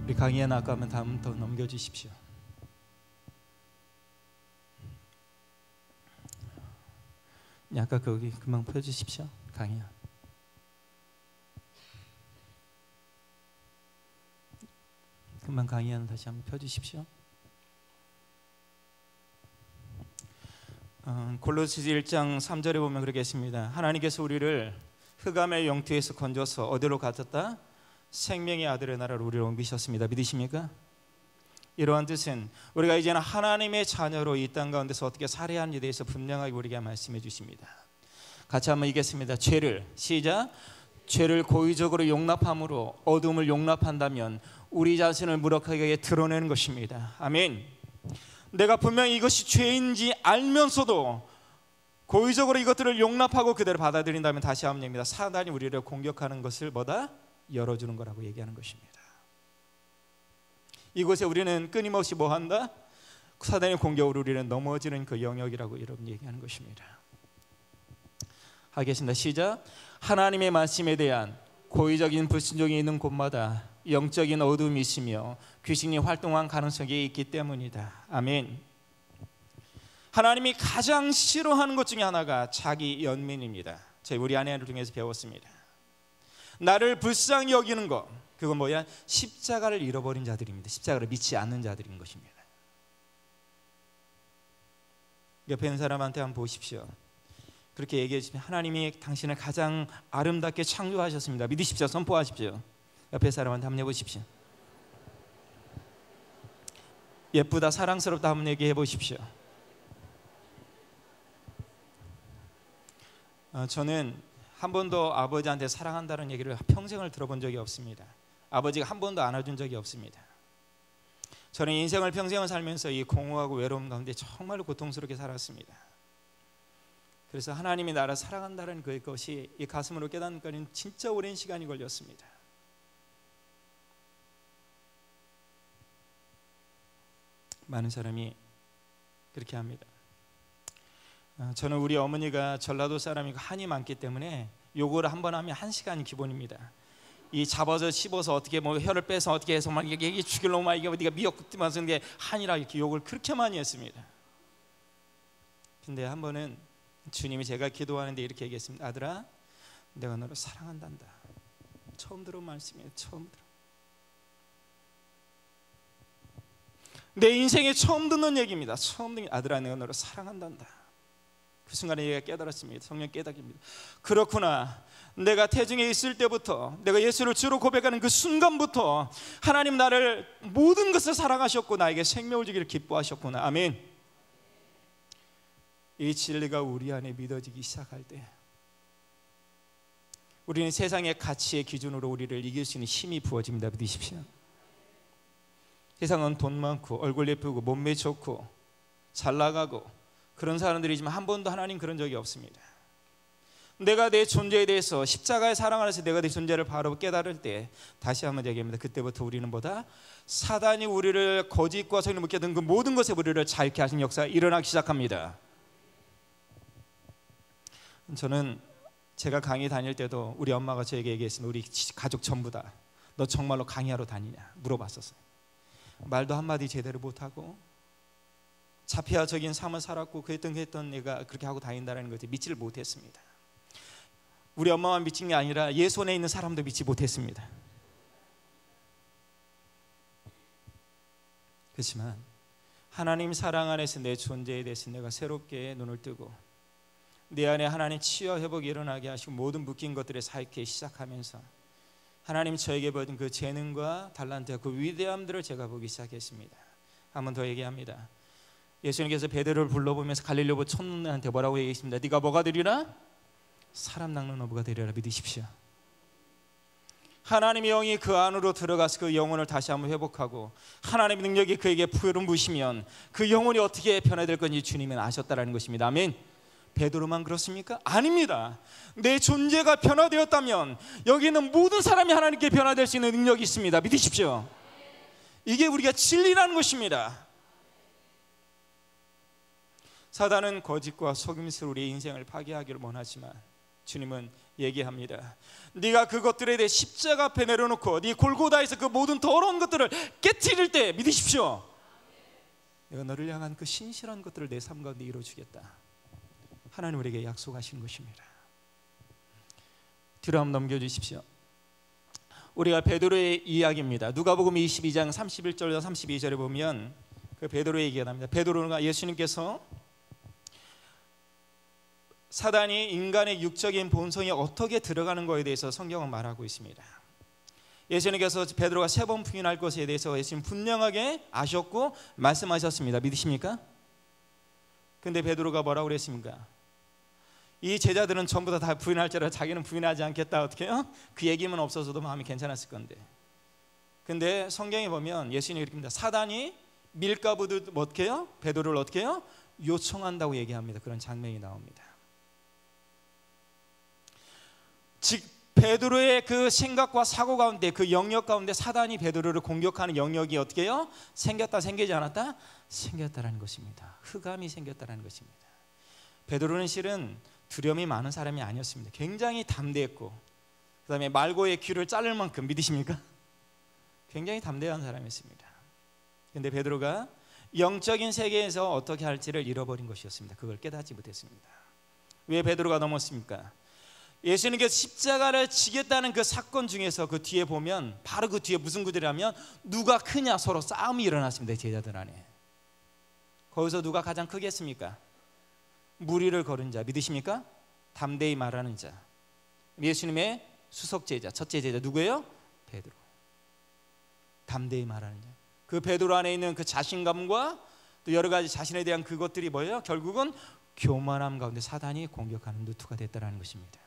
우리 강의에 나가면 다음 더 넘겨주십시오. 아까 거기 금방 펴주십시오. 강의야. 금방 강의는 다시 한번 펴주십시오. 골로새서 1장 3절에 보면 그렇게 했습니다. 하나님께서 우리를 흑암의 영토에서 건져서 어디로 가졌다? 생명의 아들의 나라로 우리를 옮기셨습니다. 믿으십니까? 이러한 뜻은 우리가 이제는 하나님의 자녀로 이 땅 가운데서 어떻게 살아야하는지에 대해서 분명하게 우리에게 말씀해 주십니다. 같이 한번 읽겠습니다. 죄를 시작. 죄를 고의적으로 용납함으로 어둠을 용납한다면 우리 자신을 무력하게 드러내는 것입니다. 아멘. 내가 분명히 이것이 죄인지 알면서도 고의적으로 이것들을 용납하고 그대로 받아들인다면 다시 한번 얘기합니다. 사단이 우리를 공격하는 것을 뭐다? 열어주는 거라고 얘기하는 것입니다. 이곳에 우리는 끊임없이 뭐 한다? 사단의 공격으로 우리는 넘어지는 그 영역이라고 여러분 얘기하는 것입니다. 하겠습니다. 시작. 하나님의 말씀에 대한 고의적인 불순종이 있는 곳마다 영적인 어둠이 있으며 귀신이 활동한 가능성이 있기 때문이다. 아멘. 하나님이 가장 싫어하는 것 중에 하나가 자기 연민입니다. 저희 우리 아내를 통해서 배웠습니다. 나를 불쌍히 여기는 것, 그건 뭐야? 십자가를 잃어버린 자들입니다. 십자가를 믿지 않는 자들인 것입니다. 옆에 있는 사람한테 한번 보십시오. 그렇게 얘기해 주시면 하나님이 당신을 가장 아름답게 창조하셨습니다. 믿으십시오. 선포하십시오. 옆에 사람한테 한번 해보십시오. 예쁘다, 사랑스럽다 한번 얘기해 보십시오. 저는 한 번도 아버지한테 사랑한다는 얘기를 평생을 들어본 적이 없습니다. 아버지가 한 번도 안아준 적이 없습니다. 저는 인생을 평생을 살면서 이 공허하고 외로움 가운데 정말로 고통스럽게 살았습니다. 그래서 하나님이 나를 사랑한다는 그것이 이 가슴으로 깨닫는 것까지는 진짜 오랜 시간이 걸렸습니다. 많은 사람이 그렇게 합니다. 저는 우리 어머니가 전라도 사람이고 한이 많기 때문에 요거를 한번 하면 1시간이 기본입니다. 이 잡아서 씹어서 어떻게 뭐 혀를 빼서 어떻게 해서 막 이게 죽일려고 막 이게 네가 미역국 뜨면서 게 한이라 이렇게 욕을 그렇게 많이 했습니다. 근데 한 번은 주님이 제가 기도하는데 이렇게 얘기했습니다. 아들아, 내가 너를 사랑한단다. 처음 들은 말씀이에요. 처음 들어. 내 인생에 처음 듣는 얘기입니다. 처음 듣는 아들아, 내가 너를 사랑한단다. 그 순간에 얘가 깨달았습니다. 성령 깨닫기입니다. 그렇구나. 내가 태중에 있을 때부터 내가 예수를 주로 고백하는 그 순간부터 하나님 나를 모든 것을 사랑하셨고 나에게 생명을 주기를 기뻐하셨구나. 아멘. 이 진리가 우리 안에 믿어지기 시작할 때 우리는 세상의 가치의 기준으로 우리를 이길 수 있는 힘이 부어집니다. 믿으십시오. 세상은 돈 많고 얼굴 예쁘고 몸매 좋고 잘 나가고 그런 사람들이지만 한 번도 하나님 그런 적이 없습니다. 내가 내 존재에 대해서 십자가의 사랑 안에서 내가 내 존재를 바로 깨달을 때 다시 한번 얘기합니다. 그때부터 우리는 뭐다? 사단이 우리를 거짓과 선을 묶여든 그 모든 것에 우리를 자유케 하신 역사가 일어나기 시작합니다. 저는 제가 강의 다닐 때도 우리 엄마가 저에게 얘기했습니다. 우리 가족 전부 다 너 정말로 강의하러 다니냐 물어봤었어요. 말도 한마디 제대로 못하고 자폐아적인 삶을 살았고 그랬던 내가 그렇게 하고 다닌다는 것을 믿지를 못했습니다. 우리 엄마만 미친 게 아니라 예 손에 있는 사람도 믿지 못했습니다. 그렇지만 하나님 사랑 안에서 내 존재에 대해서 내가 새롭게 눈을 뜨고 내 안에 하나님 치유와 회복이 일어나게 하시고 모든 묶인 것들을 사익게 시작하면서 하나님 저에게 보여준 그 재능과 달란트와 그 위대함들을 제가 보기 시작했습니다. 한 번 더 얘기합니다. 예수님께서 베드로를 불러보면서 갈릴리 촌놈한테 뭐라고 얘기했습니다. 네가 뭐가 되리라? 사람 낚는 어부가 되리라. 믿으십시오. 하나님의 영이 그 안으로 들어가서 그 영혼을 다시 한번 회복하고 하나님의 능력이 그에게 부으시면 그 영혼이 어떻게 변화될 건지 주님은 아셨다라는 것입니다. 아멘. 베드로만 그렇습니까? 아닙니다. 내 존재가 변화되었다면 여기 있는 모든 사람이 하나님께 변화될 수 있는 능력이 있습니다. 믿으십시오. 이게 우리가 진리라는 것입니다. 사단은 거짓과 속임수로 우리의 인생을 파괴하기를 원하지만 주님은 얘기합니다. 네가 그것들에 대해 십자가 앞에 내려놓고 네 골고다에서 그 모든 더러운 것들을 깨트릴 때 믿으십시오. 내가 너를 향한 그 신실한 것들을 내 삶 가운데 이루어주겠다. 하나님 우리에게 약속하신 것입니다. 뒤로 한번 넘겨주십시오. 우리가 베드로의 이야기입니다. 누가복음 22장 31절과 32절에 보면 그 베드로의 얘기가 납니다. 베드로가 예수님께서 사단이 인간의 육적인 본성에 어떻게 들어가는 것에 대해서 성경은 말하고 있습니다. 예수님께서 베드로가 3번 부인할 것에 대해서 예수님 분명하게 아셨고 말씀하셨습니다. 믿으십니까? 근데 베드로가 뭐라고 그랬습니까? 이 제자들은 전부 다 부인할 줄 알아 자기는 부인하지 않겠다. 어떻게 해요? 그 얘기만 없어서도 마음이 괜찮았을 건데. 근데 성경에 보면 예수님이 이렇게 합니다. 사단이 밀가부들 어떻게 해요? 베드로를 어떻게 해요? 요청한다고 얘기합니다. 그런 장면이 나옵니다. 즉 베드로의 그 생각과 사고 가운데 그 영역 가운데 사단이 베드로를 공격하는 영역이 어떻게 해요? 생겼다 생기지 않았다? 생겼다라는 것입니다. 흑암이 생겼다라는 것입니다. 베드로는 실은 두려움이 많은 사람이 아니었습니다. 굉장히 담대했고 그 다음에 말고의 귀를 자를 만큼 믿으십니까? 굉장히 담대한 사람이었습니다. 그런데 베드로가 영적인 세계에서 어떻게 할지를 잃어버린 것이었습니다. 그걸 깨닫지 못했습니다. 왜 베드로가 넘었습니까? 예수님께서 십자가를 지겠다는 그 사건 중에서 그 뒤에 보면 바로 그 뒤에 무슨 구절이라면 누가 크냐 서로 싸움이 일어났습니다. 제자들 안에. 거기서 누가 가장 크겠습니까? 무리를 걸은 자 믿으십니까? 담대히 말하는 자 예수님의 수석 제자 첫째 제자 누구예요? 베드로. 담대히 말하는 자. 그 베드로 안에 있는 그 자신감과 또 여러 가지 자신에 대한 그것들이 뭐예요? 결국은 교만함 가운데 사단이 공격하는 루트가 됐다는 것입니다.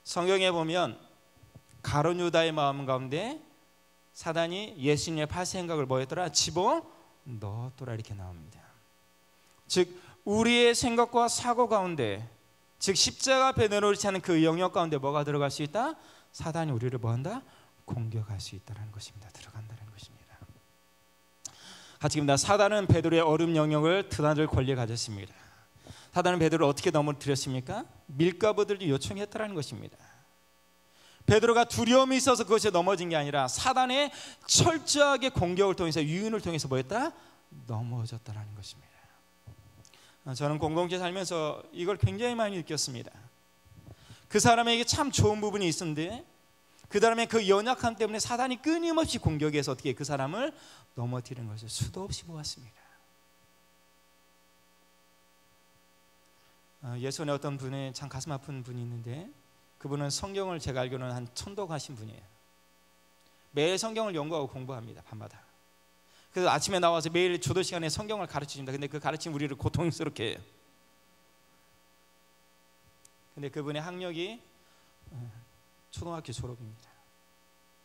성경에 보면 가룟 유다의 마음 가운데 사단이 예수님의 팔 생각을 뭐였더라? 집어 넣었더라 이렇게 나옵니다. 즉 우리의 생각과 사고 가운데 즉 십자가 앞에 내놓지 않은 그 영역 가운데 뭐가 들어갈 수 있다? 사단이 우리를 뭐한다? 공격할 수 있다는 것입니다. 들어간다는 것입니다. 같이 입니다. 사단은 베드로의 얼음 영역을 드나들 권리를 가졌습니다. 사단은 베드로를 어떻게 넘어뜨렸습니까? 밀가부들도 요청했다는 것입니다. 베드로가 두려움이 있어서 그것에 넘어진 게 아니라 사단의 철저하게 공격을 통해서 유인을 통해서 뭐했다? 넘어졌다는 것입니다. 저는 공동체 살면서 이걸 굉장히 많이 느꼈습니다. 그 사람에게 참 좋은 부분이 있었는데 그 사람의 그 연약함 때문에 사단이 끊임없이 공격해서 어떻게 그 사람을 넘어뜨리는 것을 수도 없이 보았습니다. 예전에 어떤 분의 참 가슴 아픈 분이 있는데 그분은 성경을 제가 알기로는 한 천독하신 분이에요. 매일 성경을 연구하고 공부합니다. 밤마다. 그래서 아침에 나와서 매일 주도 시간에 성경을 가르쳐줍니다. 근데 그 가르침 우리를 고통스럽게 해요. 근데 그분의 학력이 초등학교 졸업입니다.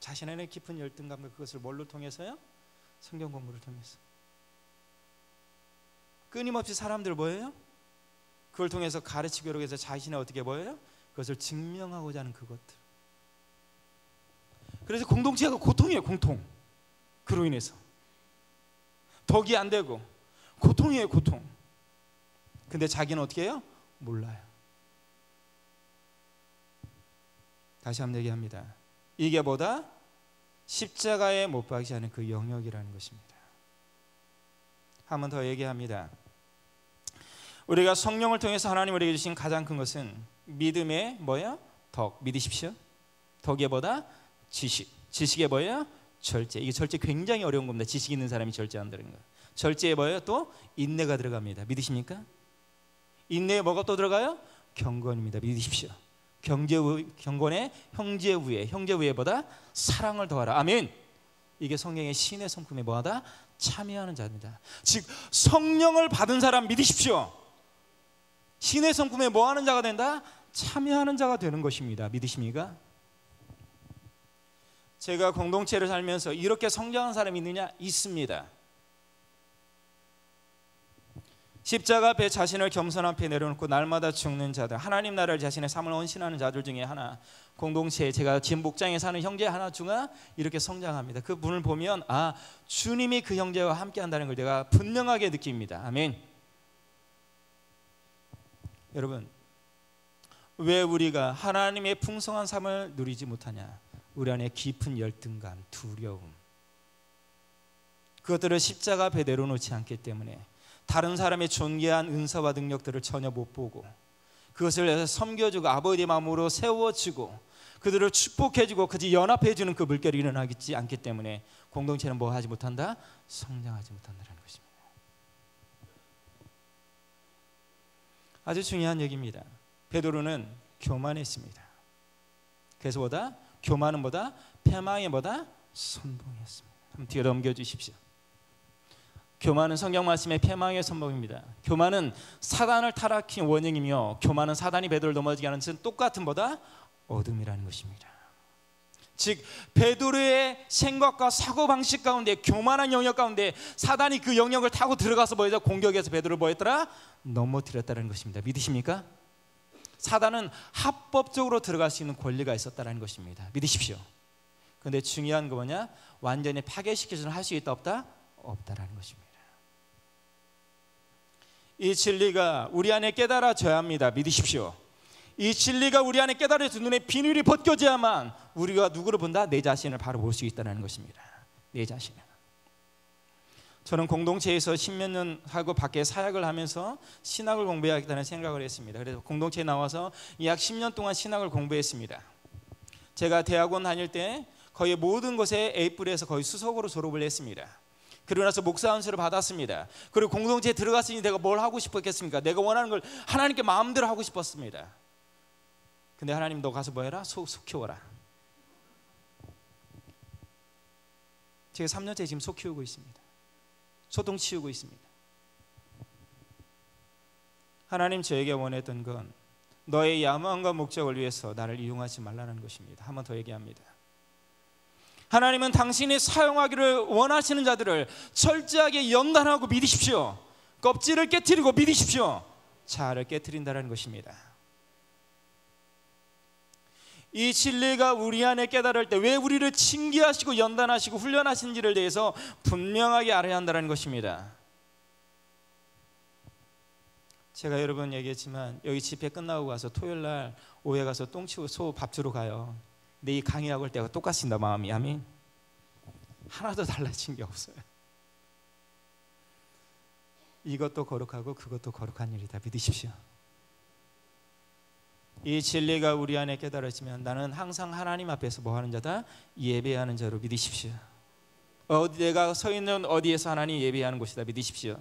자신의 깊은 열등감과 그것을 뭘로 통해서요? 성경 공부를 통해서. 끊임없이 사람들 뭐예요? 그걸 통해서 가르치기로 해서 자신의 어떻게 보여요? 그것을 증명하고자 하는 그것들. 그래서 공동체가 고통이에요. 공통. 그로 인해서 덕이 안 되고 고통이에요. 고통. 근데 자기는 어떻게 해요? 몰라요. 다시 한번 얘기합니다. 이게 뭐다? 십자가에 못 박지 않은 그 영역이라는 것입니다. 한 번 더 얘기합니다. 우리가 성령을 통해서 하나님 우리에게 주신 가장 큰 것은 믿음의 뭐야? 덕. 믿으십시오. 덕의 뭐다? 지식. 지식의 뭐야? 절제. 이게 절제 굉장히 어려운 겁니다. 지식 있는 사람이 절제한다는 거. 절제에 뭐예요? 또 인내가 들어갑니다. 믿으십니까? 인내에 뭐가 또 들어가요? 경건입니다. 믿으십시오. 경건에 형제우애보다 사랑을 더하라. 아멘. 이게 성경의 신의 성품에 뭐하다? 참여하는 자입니다. 즉 성령을 받은 사람 믿으십시오. 신의 성품에 뭐하는 자가 된다? 참여하는 자가 되는 것입니다. 믿으십니까? 제가 공동체를 살면서 이렇게 성장한 사람이 있느냐? 있습니다. 십자가 앞에 자신을 겸손 앞에 내려놓고 날마다 죽는 자들, 하나님 나라를 자신의 삶을 헌신하는 자들 중에 하나, 공동체에 제가 지금 목장에 사는 형제 하나 중에 이렇게 성장합니다. 그 분을 보면 아, 주님이 그 형제와 함께 한다는 걸 제가 분명하게 느낍니다. 아멘. 여러분, 왜 우리가 하나님의 풍성한 삶을 누리지 못하냐? 우리 안에 깊은 열등감, 두려움, 그것들을 십자가 앞에 내려놓지 않기 때문에 다른 사람의 존귀한 은사와 능력들을 전혀 못 보고 그것을 섬겨주고 아버지의 마음으로 세워주고 그들을 축복해주고 그들이 연합해주는 그 물결이 일어나지 않기 때문에 공동체는 뭐 하지 못한다? 성장하지 못한다는 것입니다. 아주 중요한 얘기입니다. 베드로는 교만했습니다. 그래서 뭐다? 교만은 뭐다? 패망의 뭐다? 선봉이었습니다. 한번 뒤에 넘겨주십시오. 교만은 성경 말씀의 패망의 선봉입니다. 교만은 사단을 타락한 원인이며 교만은 사단이 베드로를 넘어지게 하는 똑같은 뭐다? 어둠이라는 것입니다. 즉 베드로의 생각과 사고방식 가운데 교만한 영역 가운데 사단이 그 영역을 타고 들어가서 뭐였죠? 공격해서 베드로를 뭐했더라? 넘어뜨렸다는 것입니다. 믿으십니까? 사단은 합법적으로 들어갈 수 있는 권리가 있었다는 것입니다. 믿으십시오. 그런데 중요한 거 뭐냐? 완전히 파괴시켜서는 할 수 있다 없다? 없다라는 것입니다. 이 진리가 우리 안에 깨달아져야 합니다. 믿으십시오. 이 진리가 우리 안에 깨달아져 눈에 비늘이 벗겨져야만 우리가 누구를 본다? 내 자신을 바로 볼 수 있다는 것입니다. 내 자신을. 저는 공동체에서 10몇 년 하고 밖에 사역을 하면서 신학을 공부해야겠다는 생각을 했습니다. 그래서 공동체에 나와서 약 10년 동안 신학을 공부했습니다. 제가 대학원 다닐 때 거의 모든 곳에 A뿔에서 거의 수석으로 졸업을 했습니다. 그러고 나서 목사 안수를 받았습니다. 그리고 공동체에 들어갔으니 내가 뭘 하고 싶었겠습니까? 내가 원하는 걸 하나님께 마음대로 하고 싶었습니다. 근데 하나님 너 가서 뭐 해라? 소 키워라. 제가 3년째 지금 소 키우고 있습니다. 소똥 치우고 있습니다. 하나님 저에게 원했던 건 너의 야망과 목적을 위해서 나를 이용하지 말라는 것입니다. 한 번 더 얘기합니다. 하나님은 당신이 사용하기를 원하시는 자들을 철저하게 연단하고 믿으십시오. 껍질을 깨트리고 믿으십시오. 자아를 깨트린다는 것입니다. 이 진리가 우리 안에 깨달을 때 왜 우리를 징계하시고 연단하시고 훈련하신지를 대해서 분명하게 알아야 한다는 것입니다. 제가 여러분 얘기했지만 여기 집회 끝나고 가서 토요일날 오후에 가서 똥 치고 소 밥 주러 가요. 근데 이 강의하고 올 때가 똑같습니다. 마음이. 아멘. 하나도 달라진 게 없어요. 이것도 거룩하고 그것도 거룩한 일이다. 믿으십시오. 이 진리가 우리 안에 깨달아지면 나는 항상 하나님 앞에서 뭐 하는 자다? 예배하는 자로 믿으십시오. 내가 서 있는 어디에서 하나님 예배하는 곳이다. 믿으십시오.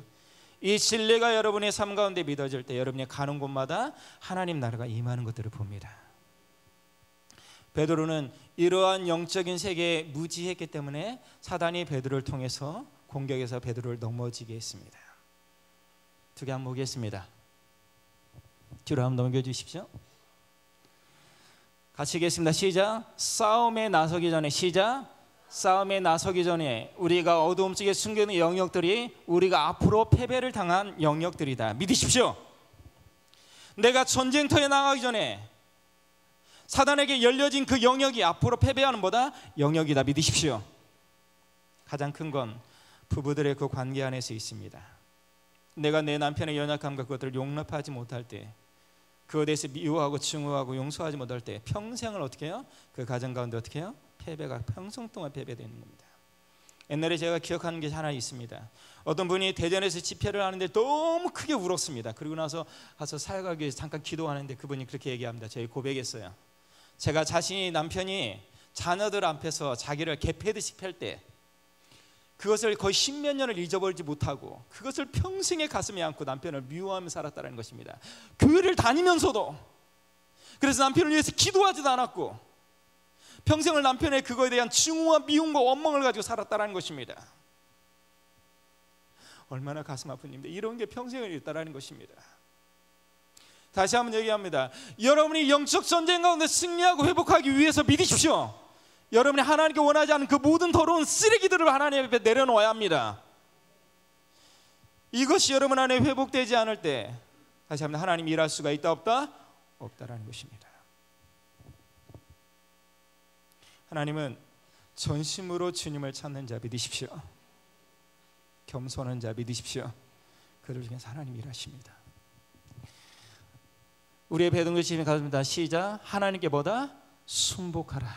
이 진리가 여러분의 삶 가운데 믿어질 때 여러분이 가는 곳마다 하나님 나라가 임하는 것들을 봅니다. 베드로는 이러한 영적인 세계에 무지했기 때문에 사단이 베드로를 통해서 공격해서 베드로를 넘어지게 했습니다. 두 개 한번 보겠습니다. 뒤로 한번 넘겨주십시오. 같이 읽겠습니다. 시작. 싸움에 나서기 전에 시작. 싸움에 나서기 전에 우리가 어두움 속에 숨겨있는 영역들이 우리가 앞으로 패배를 당한 영역들이다. 믿으십시오. 내가 전쟁터에 나가기 전에 사단에게 열려진 그 영역이 앞으로 패배하는 보다 영역이다. 믿으십시오. 가장 큰 건 부부들의 그 관계 안에서 있습니다. 내가 내 남편의 연약함과 그것들을 용납하지 못할 때, 그것에 대해서 미워하고 증오하고 용서하지 못할 때 평생을 어떻게 해요? 그 가정 가운데 어떻게 해요? 패배가 평생 동안 패배되는 겁니다. 옛날에 제가 기억하는 게 하나 있습니다. 어떤 분이 대전에서 집회를 하는데 너무 크게 울었습니다. 그리고 나서 가서 사역하기 위해서 잠깐 기도하는데 그분이 그렇게 얘기합니다. 저희 고백했어요. 제가 자신이 남편이 자녀들 앞에서 자기를 개패듯이 펼 때 그것을 거의 10몇 년을 잊어버리지 못하고 그것을 평생에 가슴에 안고 남편을 미워하며 살았다는 것입니다. 교회를 다니면서도. 그래서 남편을 위해서 기도하지도 않았고 평생을 남편의 그거에 대한 증오와 미움과 원망을 가지고 살았다는 것입니다. 얼마나 가슴 아픈 일인데 이런 게 평생을 있다는 것입니다. 다시 한번 얘기합니다. 여러분이 영적 전쟁 가운데 승리하고 회복하기 위해서 믿으십시오. 여러분이 하나님께 원하지 않는 그 모든 더러운 쓰레기들을 하나님 앞에 내려놓아야 합니다. 이것이 여러분 안에 회복되지 않을 때 다시 한번 하나님이 일할 수가 있다 없다? 없다라는 것입니다. 하나님은 전심으로 주님을 찾는 자 믿으십시오. 겸손한 자 믿으십시오. 그를 통해서 하나님이 일하십니다. 우리의 배동교 시즌 가슴다. 시작. 하나님께 뭐다? 순복하라.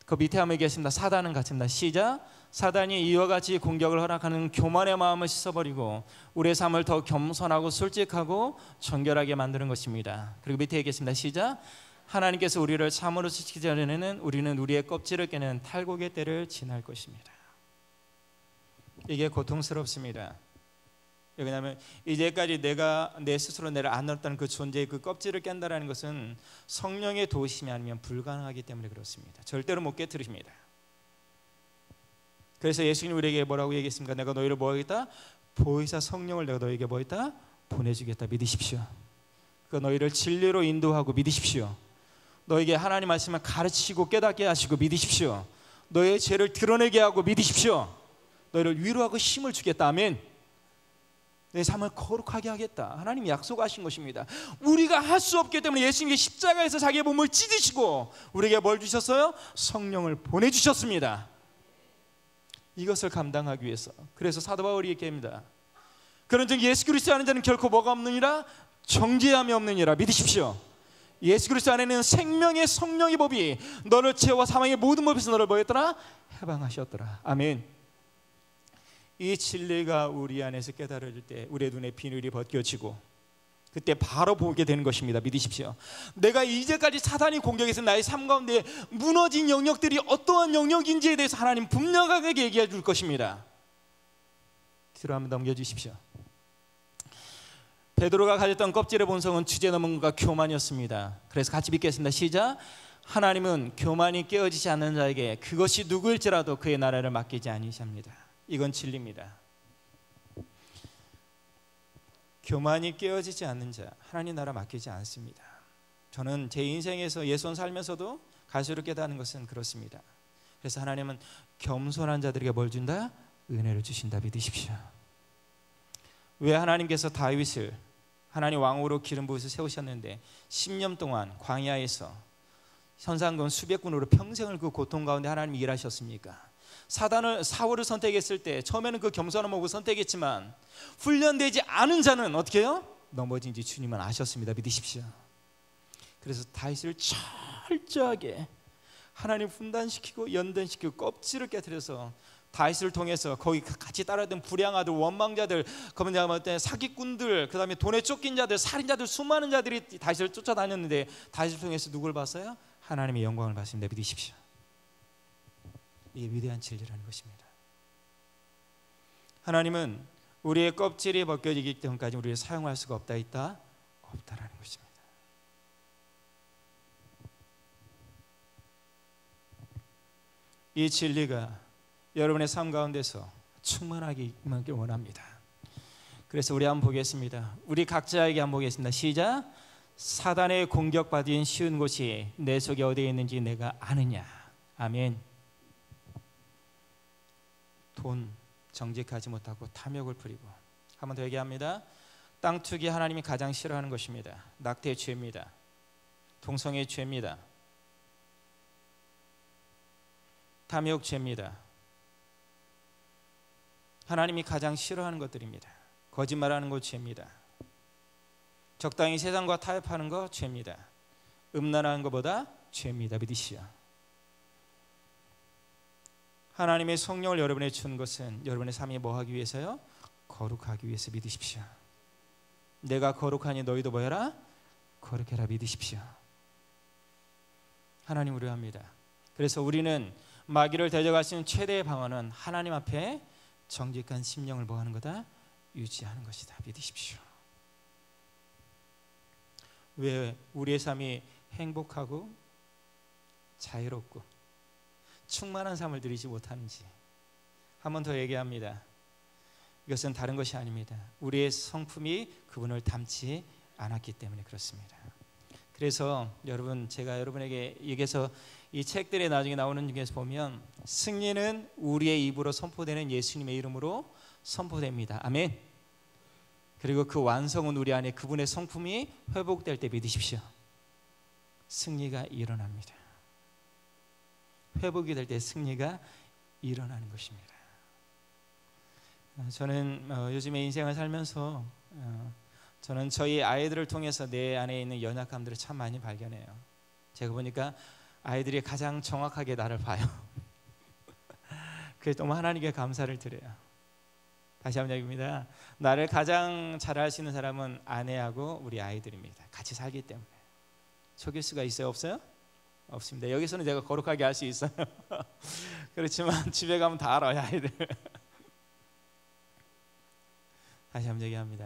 그 밑에 한번 얘기했습니다. 사단은 같습니다. 시작. 사단이 이와 같이 공격을 허락하는 교만의 마음을 씻어버리고 우리의 삶을 더 겸손하고 솔직하고 정결하게 만드는 것입니다. 그리고 밑에 얘기했습니다. 시작. 하나님께서 우리를 참으로 지키기 전에는 우리는 우리의 껍질을 깨는 탈곡의 때를 지날 것입니다. 이게 고통스럽습니다. 왜냐하면 이제까지 내가 내 스스로 내를 안 넣었다는 그 존재의 그 껍질을 깬다는 것은 성령의 도우심이 아니면 불가능하기 때문에 그렇습니다. 절대로 못 깨트리십니다. 그래서 예수님이 우리에게 뭐라고 얘기했습니까? 내가 너희를 뭐 하겠다? 보혜사 성령을 내가 너희에게 뭐 했다? 보내주겠다. 믿으십시오. 그 너희를 진리로 인도하고 믿으십시오. 너에게 하나님 말씀을 가르치고 깨닫게 하시고 믿으십시오. 너의 죄를 드러내게 하고 믿으십시오. 너희를 위로하고 힘을 주겠다. 아멘. 내 삶을 거룩하게 하겠다. 하나님이 약속하신 것입니다. 우리가 할 수 없기 때문에 예수님이 십자가에서 자기의 몸을 찢으시고 우리에게 뭘 주셨어요? 성령을 보내주셨습니다. 이것을 감당하기 위해서. 그래서 사도 바울이 얘기합니다. 그런즉 예수 그리스도 아는 자는 결코 뭐가 없느니라? 정죄함이 없느니라. 믿으십시오. 예수 그리스도 안에는 생명의 성령의 법이 너를 죄와 사망의 모든 법에서 너를 뭐했더라? 해방하셨더라. 아멘. 이 진리가 우리 안에서 깨달아질 때 우리의 눈에 비늘이 벗겨지고 그때 바로 보게 되는 것입니다. 믿으십시오. 내가 이제까지 사단이 공격해서 나의 삶 가운데 무너진 영역들이 어떠한 영역인지에 대해서 하나님 분명하게 얘기해 줄 것입니다. 뒤로 한번 넘겨주십시오. 베드로가 가졌던 껍질의 본성은 주제넘음과 교만이었습니다. 그래서 같이 믿겠습니다. 시작. 하나님은 교만이 깨어지지 않는 자에게 그것이 누구일지라도 그의 나라를 맡기지 아니십니다. 이건 진리입니다. 교만이 깨어지지 않는 자 하나님 나라 맡기지 않습니다. 저는 제 인생에서 예손 살면서도 갈수록 깨닫는 것은 그렇습니다. 그래서 하나님은 겸손한 자들에게 뭘 준다? 은혜를 주신다. 믿으십시오. 왜 하나님께서 다윗을 하나님 왕으로 기름 부으셔서 세우셨는데 10년 동안 광야에서 현상군 수백군으로 평생을 그 고통 가운데 하나님이 일하셨습니까? 사울을 선택했을 때 처음에는 그 겸손한 몸을 선택했지만 훈련되지 않은 자는 어떻게 해요? 넘어진지 주님은 아셨습니다. 믿으십시오. 그래서 다윗을 철저하게 하나님 분단시키고 연단시키고 껍질을 깨뜨려서 다윗을 통해서 거기 같이 따라던 불량아들, 원망자들, 사기꾼들, 그 다음에 돈에 쫓긴 자들, 살인자들, 수많은 자들이 다윗을 쫓아다녔는데 다윗을 통해서 누굴 봤어요? 하나님의 영광을 봤습니다. 믿으십시오. 이게 위대한 진리라는 것입니다. 하나님은 우리의 껍질이 벗겨지기 전까지 우리를 사용할 수가 없다 있다? 없다라는 것입니다. 이 진리가 여러분의 삶 가운데서 충만하게 임하길 원합니다. 그래서 우리 한번 보겠습니다. 우리 각자에게 한번 보겠습니다. 시작. 사단의 공격받기 쉬운 곳이 내 속에 어디에 있는지 내가 아느냐. 아멘. 돈 정직하지 못하고 탐욕을 부리고 한 번 더 얘기합니다. 땅 투기 하나님이 가장 싫어하는 것입니다. 낙태의 죄입니다. 동성애의 죄입니다. 탐욕 죄입니다. 하나님이 가장 싫어하는 것들입니다. 거짓말하는 것 죄입니다. 적당히 세상과 타협하는 것 죄입니다. 음란하는 것보다 죄입니다. 믿으시오. 하나님의 성령을 여러분에게 준 것은 여러분의 삶이 뭐 하기 위해서요? 거룩하기 위해서. 믿으십시오. 내가 거룩하니 너희도 뭐 해라? 거룩해라. 믿으십시오. 하나님으로 합니다. 그래서 우리는 마귀를 대적할 수 있는 최대의 방어는 하나님 앞에 정직한 심령을 뭐 하는 거다? 유지하는 것이다. 믿으십시오. 왜 우리의 삶이 행복하고 자유롭고 충만한 삶을 누리지 못하는지 한 번 더 얘기합니다. 이것은 다른 것이 아닙니다. 우리의 성품이 그분을 닮지 않았기 때문에 그렇습니다. 그래서 여러분, 제가 여러분에게 얘기해서 이 책들에 나중에 나오는 중에서 보면 승리는 우리의 입으로 선포되는 예수님의 이름으로 선포됩니다. 아멘. 그리고 그 완성은 우리 안에 그분의 성품이 회복될 때 믿으십시오. 승리가 일어납니다. 회복이 될 때 승리가 일어나는 것입니다. 저는 요즘에 인생을 살면서 저는 저희 아이들을 통해서 내 안에 있는 연약함들을 참 많이 발견해요. 제가 보니까 아이들이 가장 정확하게 나를 봐요. 그래서 너무 하나님께 감사를 드려요. 다시 한번 얘기입니다. 나를 가장 잘 알 수 있는 사람은 아내하고 우리 아이들입니다. 같이 살기 때문에. 속일 수가 있어요? 없어요? 없습니다. 여기서는 제가 거룩하게 할 수 있어요. 그렇지만 집에 가면 다 알아요, 아이들. 다시 한번 얘기합니다.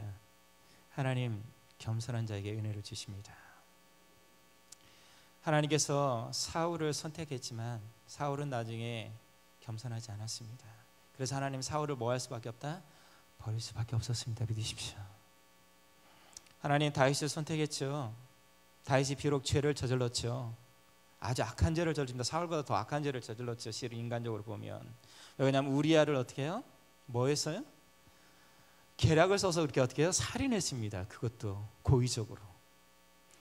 하나님 겸손한 자에게 은혜를 주십니다. 하나님께서 사울을 선택했지만 사울은 나중에 겸손하지 않았습니다. 그래서 하나님 사울을 뭐 할 수밖에 없다? 버릴 수밖에 없었습니다. 믿으십시오. 하나님 다윗을 선택했죠. 다윗이 비록 죄를 저질렀죠. 아주 악한 죄를 저질렀습니다. 사울보다 더 악한 죄를 저질렀죠. 실은 인간적으로 보면. 왜냐하면 우리아를 어떻게 해요? 뭐 했어요? 계략을 써서 그렇게 어떻게 해요? 살인했습니다. 그것도 고의적으로.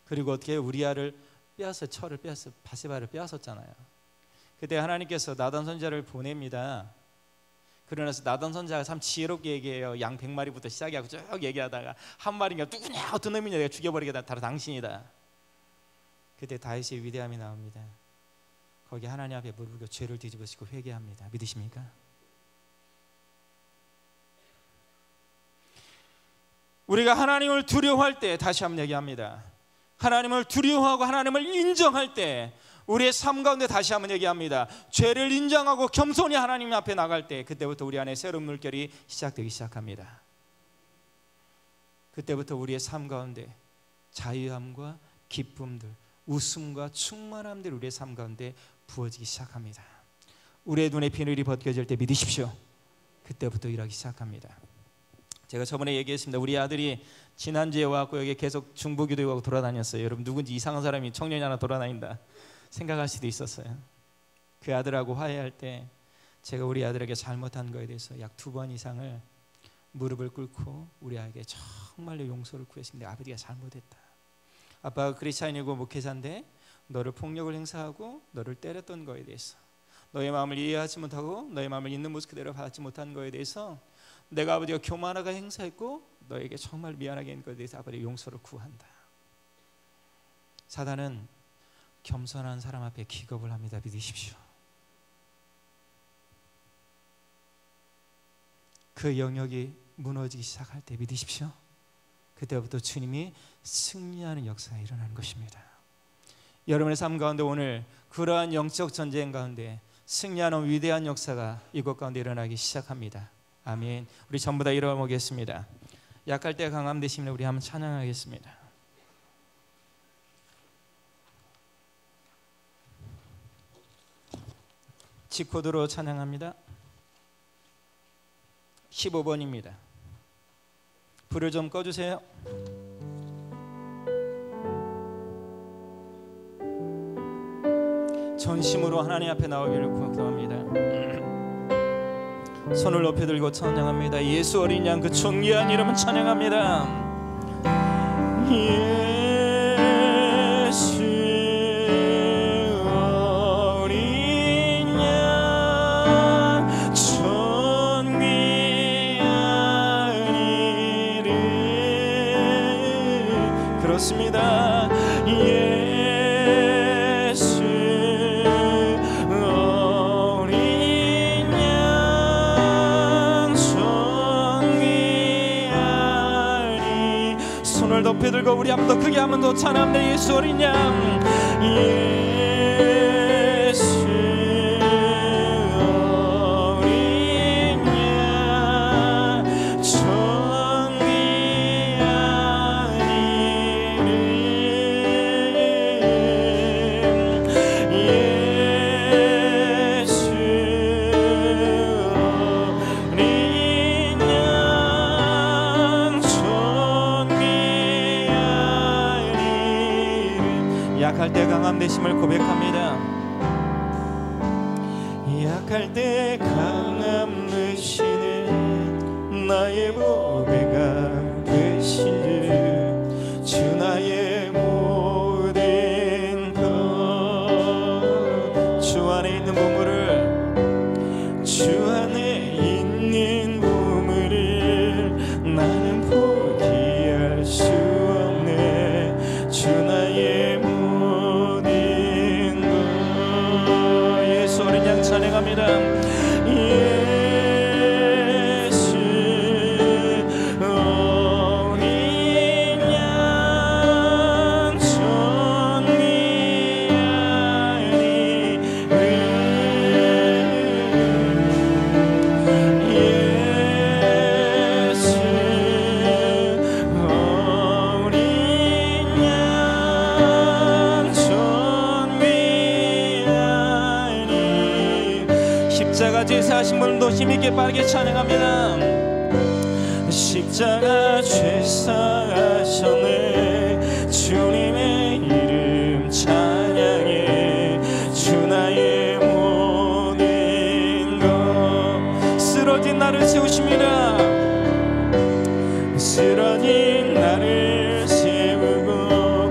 그리고 어떻게 해요? 우리아를 빼앗아 철을 빼앗아 바세바를 빼앗았잖아요. 그때 하나님께서 나단 선지자를 보냅니다. 그러나서 나단 선지자가 참 지혜롭게 얘기해요. 양 100마리부터 시작하고 쭉 얘기하다가 한 마리가 누구냐 어떤 놈이냐 내가 죽여버리겠다. 바로 당신이다. 그때 다윗의 위대함이 나옵니다. 거기 하나님 앞에 무릎 꿇고 죄를 뒤집으시고 회개합니다. 믿으십니까? 우리가 하나님을 두려워할 때, 다시 한번 얘기합니다. 하나님을 두려워하고 하나님을 인정할 때, 우리의 삶 가운데 다시 한번 얘기합니다. 죄를 인정하고 겸손히 하나님 앞에 나갈 때, 그때부터 우리 안에 새로운 물결이 시작되기 시작합니다. 그때부터 우리의 삶 가운데 자유함과 기쁨들, 웃음과 충만함들 우리의 삶 가운데 부어지기 시작합니다. 우리의 눈에 비늘이 벗겨질 때 믿으십시오. 그때부터 일하기 시작합니다. 제가 저번에 얘기했습니다. 우리 아들이 지난주에 와갖고 여기 계속 중보기도하고 돌아다녔어요. 여러분 누군지 이상한 사람이 청년이 하나 돌아다닌다 생각할 수도 있었어요. 그 아들하고 화해할 때 제가 우리 아들에게 잘못한 거에 대해서 약 2번 이상을 무릎을 꿇고 우리 아이에게 정말로 용서를 구했습니다. 아버지가 잘못했다. 아빠가 크리스찬이고 목회자인데 너를 폭력을 행사하고 너를 때렸던 거에 대해서, 너의 마음을 이해하지 못하고 너의 마음을 있는 모습 그대로 받지 못한 거에 대해서 내가 아버지가 교만하게 행사했고 너에게 정말 미안하게 한 것에 대해서 아버지 용서를 구한다. 사단은 겸손한 사람 앞에 기겁을 합니다. 믿으십시오. 그 영역이 무너지기 시작할 때 믿으십시오. 그때부터 주님이 승리하는 역사가 일어나는 것입니다. 여러분의 삶 가운데 오늘 그러한 영적 전쟁 가운데 승리하는 위대한 역사가 이곳 가운데 일어나기 시작합니다. 아멘. 우리 전부 다 일어나보겠습니다. 약할 때 강함 되시면 우리 한번 찬양하겠습니다. G코드로 찬양합니다. 15번입니다. 불을 좀 꺼주세요. 전심으로 하나님 앞에 나오기를 기도합니다. 손을 높이 들고 찬양합니다. 예수 어린 양 그 존귀한 이름은 찬양합니다. 예수 어린 양 존귀한 이름. 그렇습니다. 높이 들고 우리 한 번 더 크게 한 번 더 찬양합니다. 예수 어린 양 예수 어린 양 존귀한 이름 예수 어린 양 약할 때 강함 되심을 고백합니다. 약할 때 강함 되시는 나의 보배가 되시는 주 나의 모든 것 주 안에 있는 보물을 주 안에 있는 보물을 나는 포기할 수 없네 주 나의 모든 것 예수 어린 양 찬양합니다 십자가 제사하신 분도 힘있게 빠르게 찬양합니다 십자가 제사하셨네 주님의 이름 찬양해 주 나의 모든 것 쓰러진 나를 세우십니다 쓰러진 나를 세우고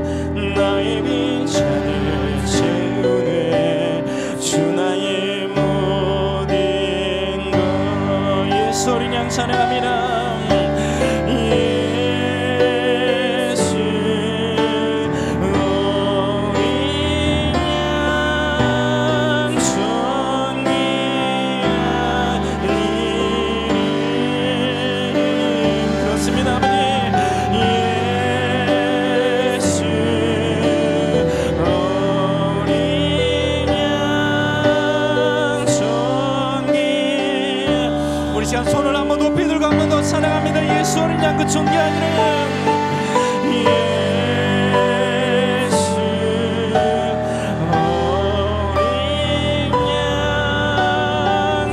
나의 빈잔을 채우네 주 나의 어린 양 찬양합니다 예수 어린 양 존귀하니 그렇습니다 아버지 예수 어린 양 존귀 우리 시간 손을 한번 높이 들고 한 번 더 찬양합니다 예수 어린 양 그 존귀한 이름 예수 어린 양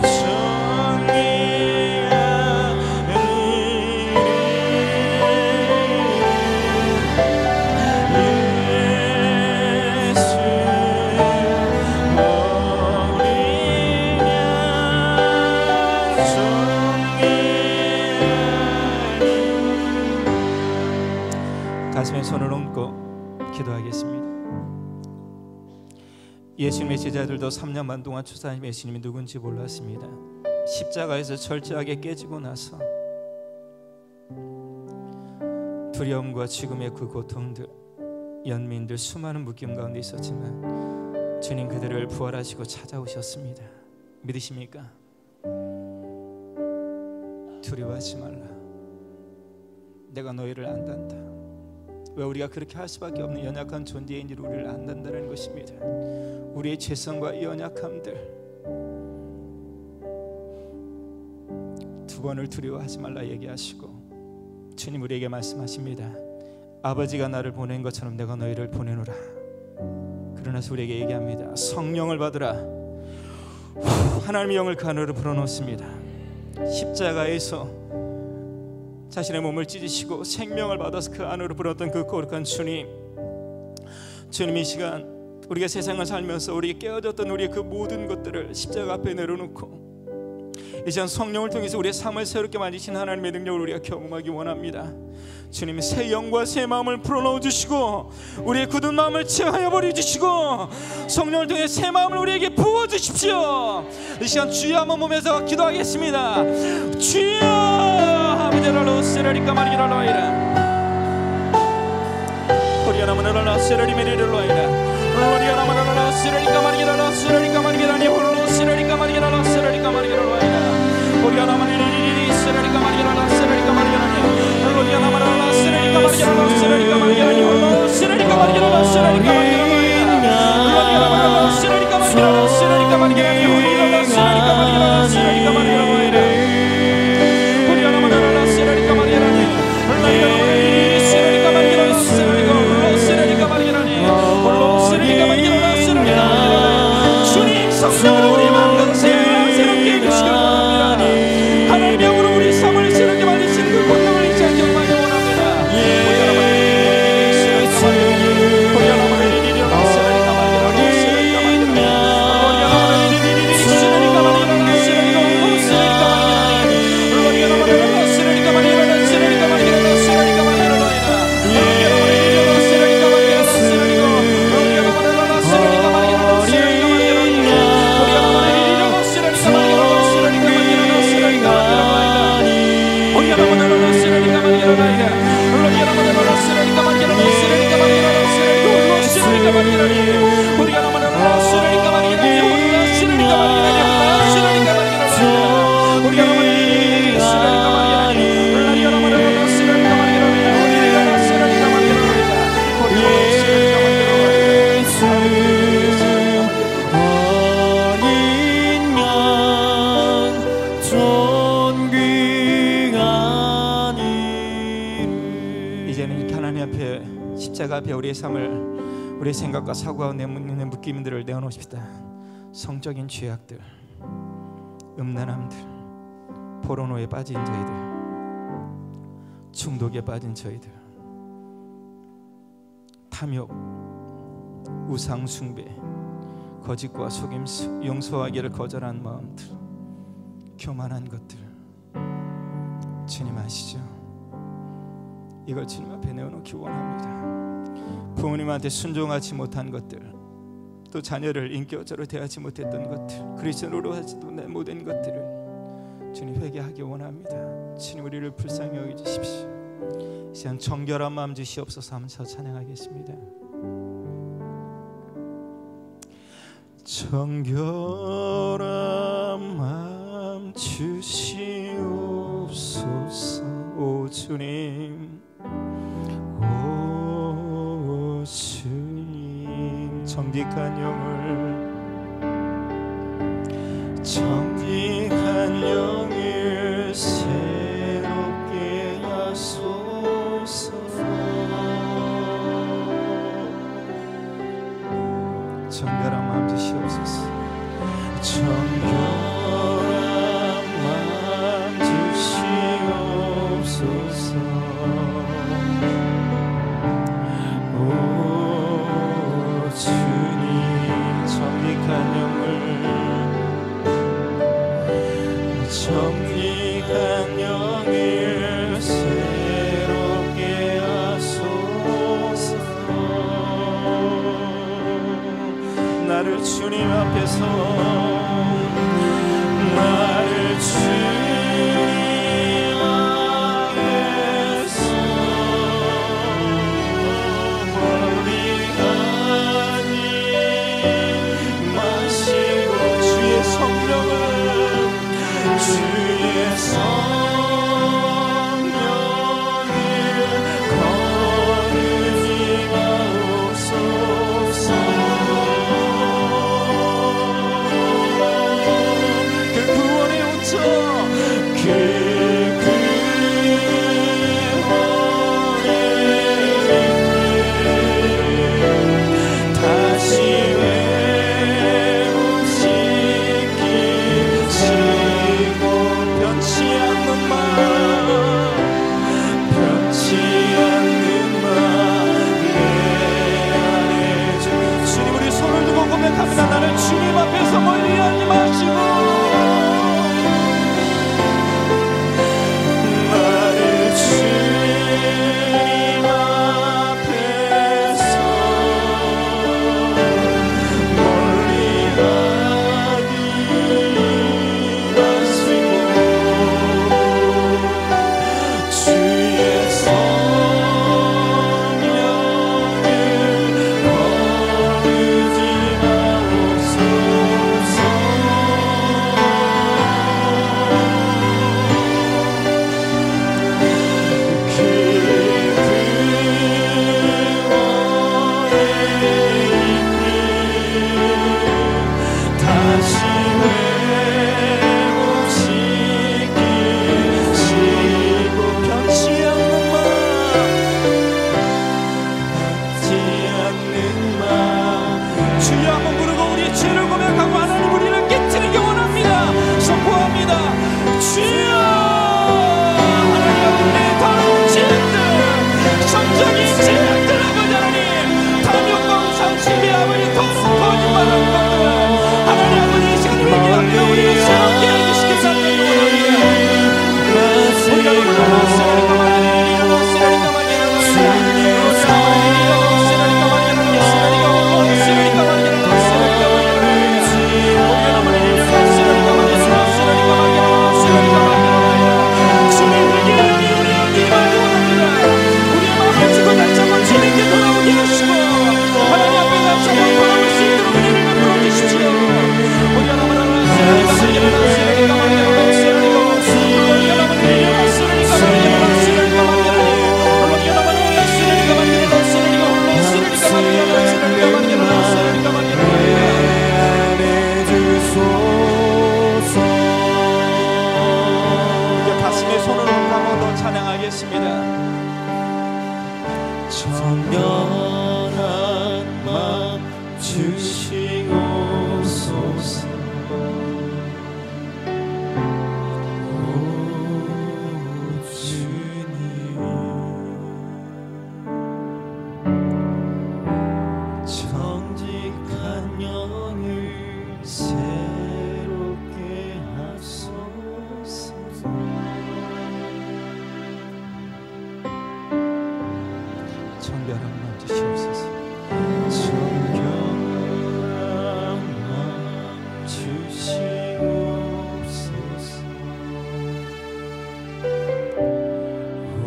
존귀한 가슴에 손을 얹고 기도하겠습니다. 예수님의 제자들도 3년 반 동안 추사님 예수님이 누군지 몰랐습니다. 십자가에서 철저하게 깨지고 나서 두려움과 죽음의 그 고통들, 연민들, 수많은 묶임 가운데 있었지만 주님 그들을 부활하시고 찾아오셨습니다. 믿으십니까? 두려워하지 말라. 내가 너희를 안단다. 왜 우리가 그렇게 할 수밖에 없는 연약한 존재인 줄 우리를 안단다는 것입니다. 우리의 죄성과 이 연약함들 두 번을 두려워하지 말라 얘기하시고 주님 우리에게 말씀하십니다. 아버지가 나를 보낸 것처럼 내가 너희를 보내노라. 그러나서 우리에게 얘기합니다. 성령을 받으라. 하나님의 영을 그 안으로 불어넣습니다. 십자가에서 자신의 몸을 찢으시고 생명을 받아서 그 안으로 불었던 그 거룩한 주님, 주님 이 시간 우리가 세상을 살면서 우리에게 깨어졌던 우리의 그 모든 것들을 십자가 앞에 내려놓고 이 시간 성령을 통해서 우리의 삶을 새롭게 만드신 하나님의 능력을 우리가 경험하기 원합니다. 주님 새 영과 새 마음을 불어넣어 주시고 우리의 굳은 마음을 제하여 버려 주시고 성령을 통해 새 마음을 우리에게 부어 주십시오. 이 시간 주여 한번 몸에서 기도하겠습니다. 주여 아버지라로 세라리까 마리라로 이라 호리아나마라로 세라리메리로 이라 호리아나마라로 세라리까 마리라로 세라리까 마리라니 홀로 세라리까 마리라로 세라리까 마리라로 이라 호리아나마리리 세라리까 마리라로 세라리까 마리라니 호리아나마라로 세라리까 마리라로 세라리까 마리라니 홀로 세라리까 마리라로 세라리까 마리라로 호리아나마라로 세라리까 마리라로 세라리까 마리라니 홀로 세라리까 마리라로 세라리까 마리라로 이라 호리아나마라로 세라리까 마리라니 홀로 세라리까 마리라로 세라리까 홀로 세라리까 마리라니 홀로 세라리까 마리라로 세라리까 마리라니 주님 성령으로 우리 마음 강세하여 십자가 앞에 우리의 삶을, 우리의 생각과 사고와 내묻는 묶임들을 내어놓읍시다. 성적인 죄악들, 음란함들, 포르노에 빠진 저희들, 중독에 빠진 저희들, 탐욕, 우상 숭배, 거짓과 속임수, 용서하기를 거절한 마음들, 교만한 것들, 주님 아시죠? 이걸 주님 앞에 내어놓기 원합니다. 부모님한테 순종하지 못한 것들, 또 자녀를 인격적으로 대하지 못했던 것들, 그리스도로 하지도 못한 것들을 주님 회개하기 원합니다. 주님 우리를 불쌍히 여겨주십시오. 이 시간 정결한 마음 주시옵소서 하면서 찬양하겠습니다. 정결한 마음 주시옵소서. 오 주님, 오 주님, 정직한 영을, 정직한 영을 새롭게 하소서. 정결한 마음 주시옵소서. 정결한 마음 주시옵소서. 오 주님, 정직한 영을, 정직한 영을 새롭게 하소서. 나를 주님 앞에서, 나를 주님 앞에서 멀리 가지 마시고 주의 성령을, 주의 성령을 거두지 마옵소서. 그 구원의 온천, 그 구원의 다시 회복시키시고 변치 않는 마음, 변치 않는 마음 내 안에 주. 주님 우리 손을 두고 고백합니다. 나를 주님 앞에서 멀리하지 마시고, 나를 주님 앞에서 멀리하지 마시고, 주의 성령을 거두지 마옵소서. 그 구원의 다시 회복시키시고 변치 않는 마음, 변치 않는 마음. 주여 한번 부르고 우리의 죄를 고백하고 하나님 우리를 깨트리기 원합니다. 선포합니다. 주여, 하나님 내 더러운 죄악들, 성적인 죄악들, 아버지 하나님, 탐욕과 우상 숭배, 아버지 더러운 거짓말하는 것들, 하나님 아버지 이 시간 회개하며 우리를 새롭게 해주시기 간절히 원합니다. 우리가 너무나 쓰라니까 말이야, 쓰라니까 말이야, 쓰라니까 말이야, 쓰라니까 말이야, 주님 회개하니 우리 영이 마음을 원합니다. 우리의 마음을 주고 다시 한번 주님께 돌아오게 하시고 하나님 앞에 다시 한번 돌아올 수 있도록 은혜를 베풀어 주십시오. 우리가 너무나 쓰라니까 이제 가슴에 손을 얹고 한번 더 찬양하겠습니다. 정결한 마음 주시옵소서. 정직한 영을 새롭게 하소서. 정결한 마음 주시옵소서. 정결한 마음 주시옵소서. 오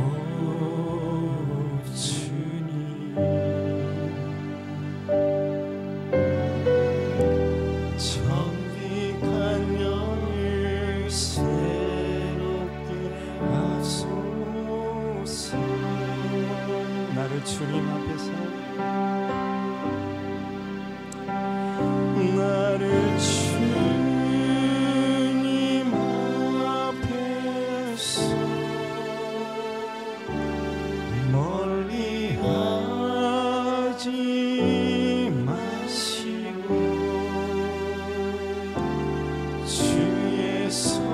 주님, 정직한 영을 새롭게 하소서. 나를 주님 앞에서 나를 주님 앞에서 멀리 하지 마시고 주의 성령을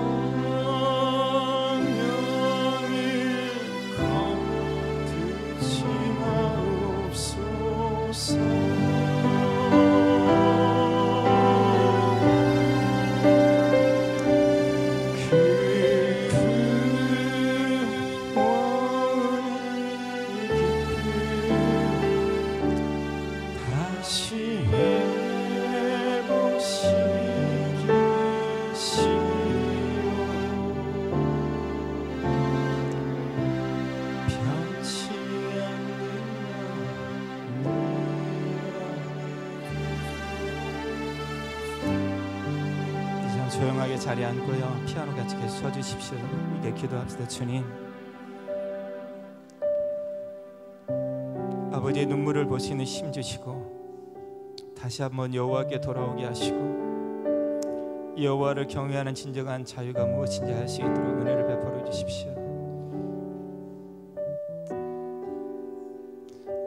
거두지 마옵소서. 다시 해보시기 싫어. 변치 않는 이제 조용하게 자리에 앉고요. 피아노 같이 계속 쳐주십시오. 이게 기도합시다. 주님, 아버지의 눈물을 보시는 힘 주시고 다시 한번 여호와께 돌아오게 하시고 여호와를 경외하는 진정한 자유가 무엇인지 알 수 있도록 은혜를 베풀어 주십시오.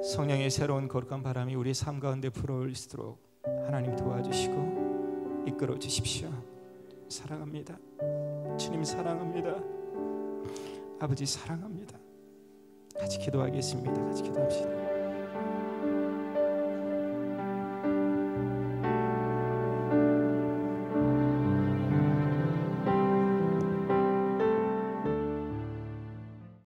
성령의 새로운 거룩한 바람이 우리 삶 가운데 불어올 수 있도록 하나님 도와주시고 이끌어 주십시오. 사랑합니다. 주님 사랑합니다. 아버지 사랑합니다. 같이 기도하겠습니다. 같이 기도합시다.